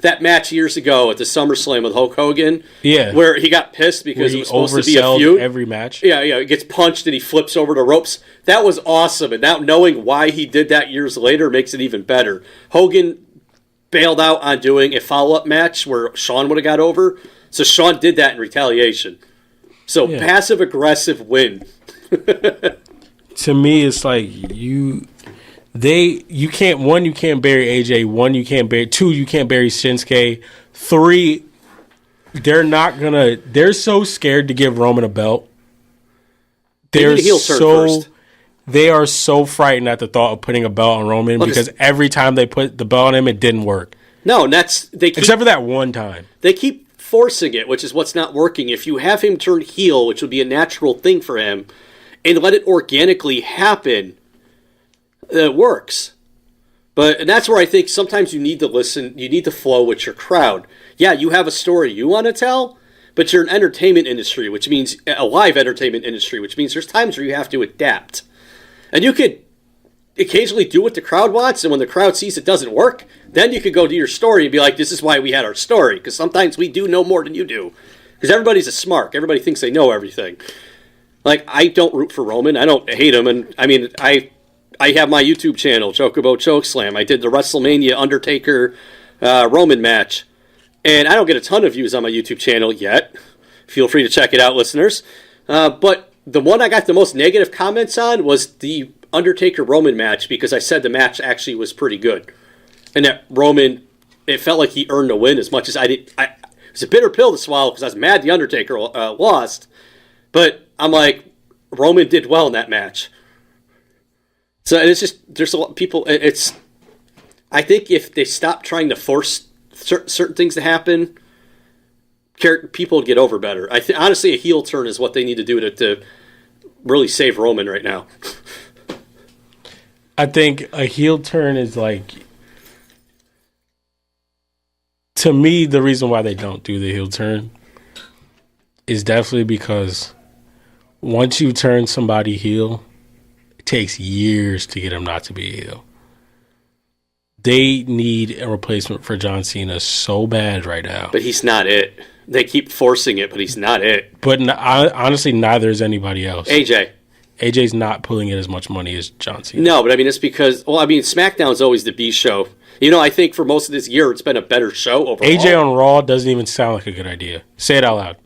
That match years ago at the SummerSlam with Hulk Hogan, yeah, where he got pissed because it was supposed to be a feud. Every match. Yeah, he gets punched and he flips over the ropes. That was awesome, and now knowing why he did that years later makes it even better. Hogan bailed out on doing a follow-up match where Shawn would have got over, so Shawn did that in retaliation. So passive-aggressive win. To me, it's like you can't bury AJ. One, you can't bury. Two, you can't bury Shinsuke. Three, they're so scared to give Roman a belt. They are so frightened at the thought of putting a belt on Roman because every time they put the belt on him, it didn't work. No, except for that one time. They keep forcing it, which is what's not working. If you have him turn heel, which would be a natural thing for him, and let it organically happen, it works. And that's where I think sometimes you need to listen, you need to flow with your crowd. Yeah, you have a story you want to tell, but you're an entertainment industry, which means a live entertainment industry, which means there's times where you have to adapt. And you could occasionally do what the crowd wants, and when the crowd sees it doesn't work, then you could go to your story and be like, this is why we had our story, because sometimes we do know more than you do. Because everybody's a smart. Everybody thinks they know everything. Like, I don't root for Roman. I don't hate him. And, I mean, I have my YouTube channel, Chocobo Chokeslam. I did the WrestleMania Undertaker Roman match. And I don't get a ton of views on my YouTube channel yet. Feel free to check it out, listeners. But the one I got the most negative comments on was the Undertaker-Roman match because I said the match actually was pretty good. And that Roman, it felt like he earned a win as much as I did. It was a bitter pill to swallow because I was mad the Undertaker lost. But I'm like, Roman did well in that match. So it's just, there's a lot of people, I think if they stop trying to force certain things to happen, people would get over better. Honestly, a heel turn is what they need to do to really save Roman right now. I think a heel turn is like, to me, the reason why they don't do the heel turn is definitely because once you turn somebody heel, it takes years to get them not to be a heel. They need a replacement for John Cena so bad right now. But he's not it. They keep forcing it, but he's not it. But honestly, neither is anybody else. AJ's not pulling in as much money as John Cena. No, but I mean, it's because, SmackDown's always the B show. I think for most of this year, it's been a better show overall. AJ on Raw doesn't even sound like a good idea. Say it out loud.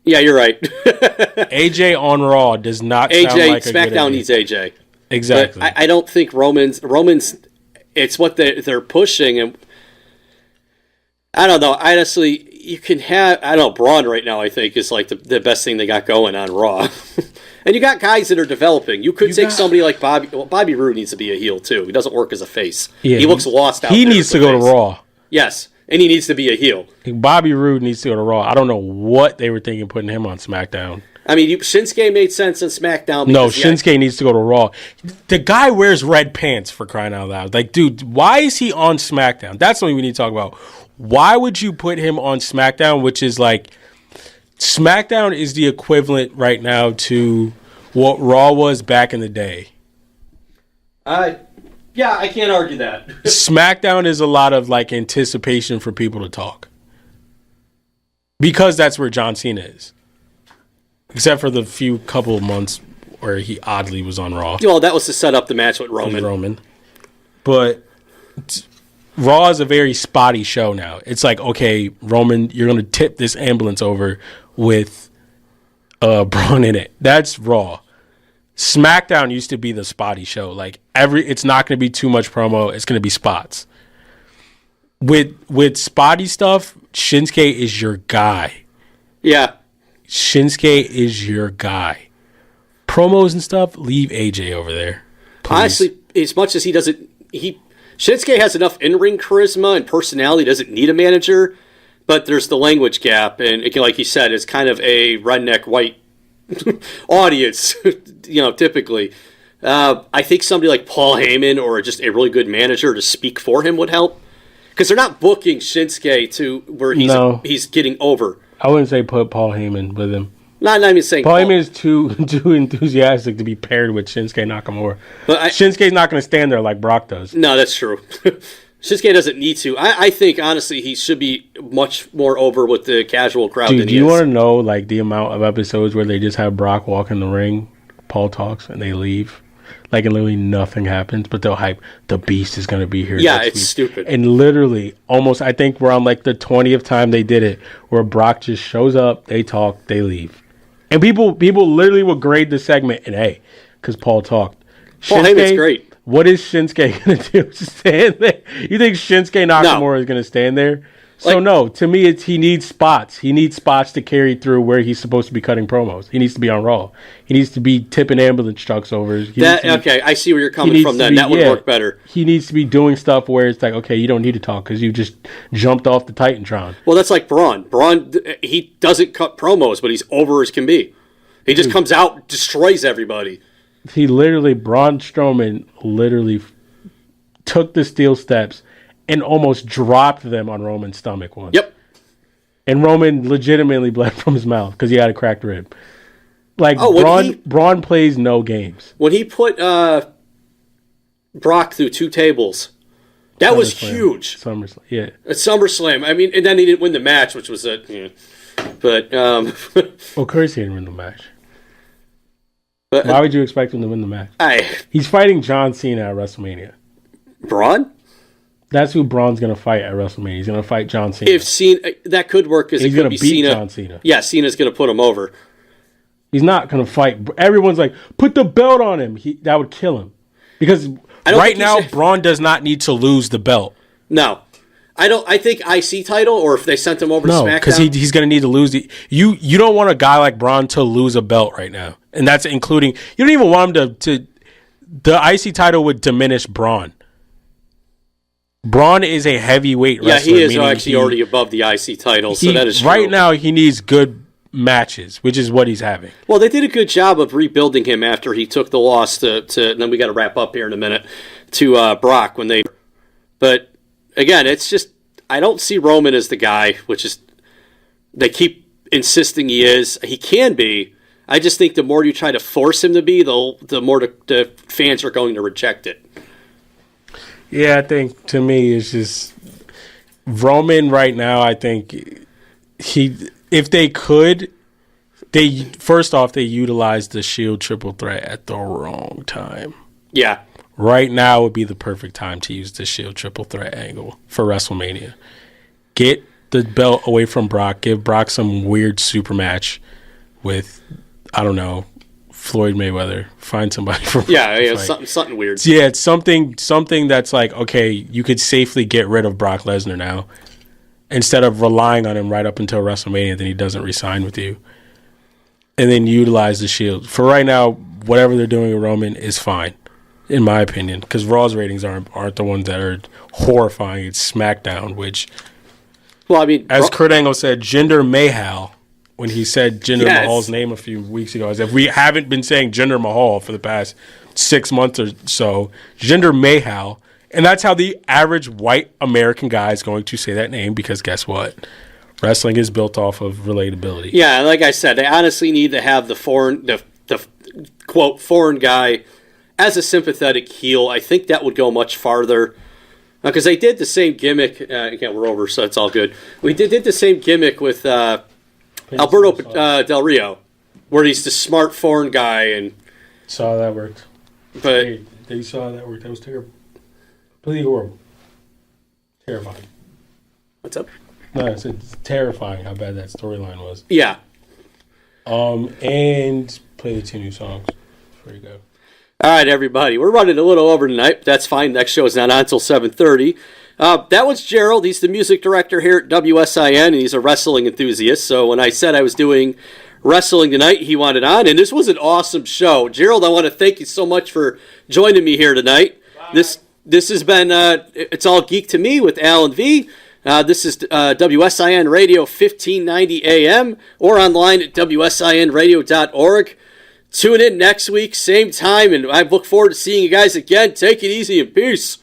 Yeah, you're right. AJ on Raw does not sound like a good idea. SmackDown needs AJ. Exactly. But I don't think Roman's, it's what they're pushing. And I don't know. Honestly, you can have, Braun right now, I think, is like the best thing they got going on Raw. And you got guys that are developing. You could take somebody like Bobby. Well, Bobby Roode needs to be a heel, too. He doesn't work as a face. Yeah, he looks lost out there. He needs to go to Raw. Yes, and he needs to be a heel. Bobby Roode needs to go to Raw. I don't know what they were thinking putting him on SmackDown. I mean, Shinsuke made sense on SmackDown. No, Shinsuke needs to go to Raw. The guy wears red pants, for crying out loud. Like, dude, why is he on SmackDown? That's something we need to talk about. Why would you put him on SmackDown, which is like, SmackDown is the equivalent right now to what Raw was back in the day. Yeah, I can't argue that. SmackDown is a lot of like anticipation for people to talk. Because that's where John Cena is. Except for the couple of months where he oddly was on Raw. Well, that was to set up the match with Roman. But Raw is a very spotty show now. It's like, okay, Roman, you're going to tip this ambulance over with Braun in it. That's Raw. SmackDown used to be the spotty show. Like it's not going to be too much promo. It's going to be spots. With spotty stuff, Shinsuke is your guy. Yeah. Shinsuke is your guy. Promos and stuff, leave AJ over there. Please. Honestly, as much as Shinsuke has enough in-ring charisma and personality, doesn't need a manager, but there's the language gap, and like you said, it's kind of a redneck white audience, typically. I think somebody like Paul Heyman or just a really good manager to speak for him would help. Because they're not booking Shinsuke to where he's getting over. I wouldn't say put Paul Heyman with him. Not even saying Paul Heyman is too enthusiastic to be paired with Shinsuke Nakamura. But Shinsuke's not going to stand there like Brock does. No, that's true. Shinsuke doesn't need to. I think, honestly, he should be much more over with the casual crowd than he is. Do you want to know like the amount of episodes where they just have Brock walk in the ring, Paul talks, and they leave? Like, and literally nothing happens, but they'll hype, the Beast is going to be here next week. Stupid. And literally, almost, I think we're on like the 20th time they did it, where Brock just shows up, they talk, they leave. And people literally will grade the segment, and hey, because Paul talked. Paul Heyman's great. What is Shinsuke going to do? Stand there? You think Shinsuke Nakamura is going to stand there? So no, to me, he needs spots. He needs spots to carry through where he's supposed to be cutting promos. He needs to be on Raw. He needs to be tipping ambulance trucks over. Okay, I see where you're coming from then. That would work better. He needs to be doing stuff where it's like, okay, you don't need to talk because you just jumped off the Titantron. Well, that's like Braun. Braun, he doesn't cut promos, but he's over as can be. He just comes out, destroys everybody. Braun Strowman literally took the steel steps and almost dropped them on Roman's stomach once. Yep. And Roman legitimately bled from his mouth because he had a cracked rib. Like, Braun plays no games. When he put Brock through two tables, that was huge. SummerSlam, yeah. At SummerSlam. I mean, and then he didn't win the match, which was but... Well, of course he didn't win the match. But, why would you expect him to win the match? He's fighting John Cena at WrestleMania. Braun? That's who Braun's going to fight at WrestleMania. He's going to fight John Cena. If Cena, that could work because he's going to beat John Cena. Yeah, Cena's going to put him over. He's not going to fight. Everyone's like, put the belt on him. That would kill him. Because right now, Braun does not need to lose the belt. No. I think IC title, or if they sent him over to SmackDown. No, because he's going to need to lose you don't want a guy like Braun to lose a belt right now. And that's including, you don't even want him to the IC title would diminish Braun. Braun is a heavyweight wrestler. Yeah, he is actually already above the IC title, so that is true. Right now, he needs good matches, which is what he's having. Well, they did a good job of rebuilding him after he took the loss to and then we got to wrap up here in a minute, to Brock when they... But, again, it's just... I don't see Roman as the guy, which is... They keep insisting he is. He can be. I just think the more you try to force him to be, the more the fans are going to reject it. Yeah, I think to me it's just Roman right now. I think if they could, first off they utilized the Shield triple threat at the wrong time. Yeah. Right now would be the perfect time to use the Shield triple threat angle for WrestleMania. Get the belt away from Brock. Give Brock some weird super match with, I don't know, Floyd Mayweather. Find somebody from something weird. Yeah, it's something that's like, okay, you could safely get rid of Brock Lesnar now instead of relying on him right up until WrestleMania, then he doesn't re-sign with you. And then utilize the Shield. For right now, whatever they're doing with Roman is fine, in my opinion, because Raw's ratings aren't the ones that are horrifying. It's SmackDown, which, well, I mean, as Kurt Angle said, Jinder Mahal, when he said Jinder Mahal's name a few weeks ago, as if we haven't been saying Jinder Mahal for the past 6 months or so, Jinder Mahal, and that's how the average white American guy is going to say that name, because guess what? Wrestling is built off of relatability. Yeah, like I said, they honestly need to have the quote foreign guy as a sympathetic heel. I think that would go much farther. Because they did the same gimmick. Again, we're over, so it's all good. We did the same gimmick with Alberto Del Rio, where he's the smart foreign guy, and saw how that worked. But they saw how that worked. That was terrible. Completely horrible. Terrifying. What's up? No, it's terrifying how bad that storyline was. Yeah. And play the 2 new songs before you go. All right, everybody. We're running a little over tonight. But that's fine. Next show is not on until 7:30. That was Gerald. He's the music director here at WSIN, and he's a wrestling enthusiast. So when I said I was doing wrestling tonight, he wanted on, and this was an awesome show. Gerald, I want to thank you so much for joining me here tonight. Bye. This has been It's All Geek to Me with Alan V. This is WSIN Radio 1590 AM or online at WSINradio.org. Tune in next week, same time, and I look forward to seeing you guys again. Take it easy and peace.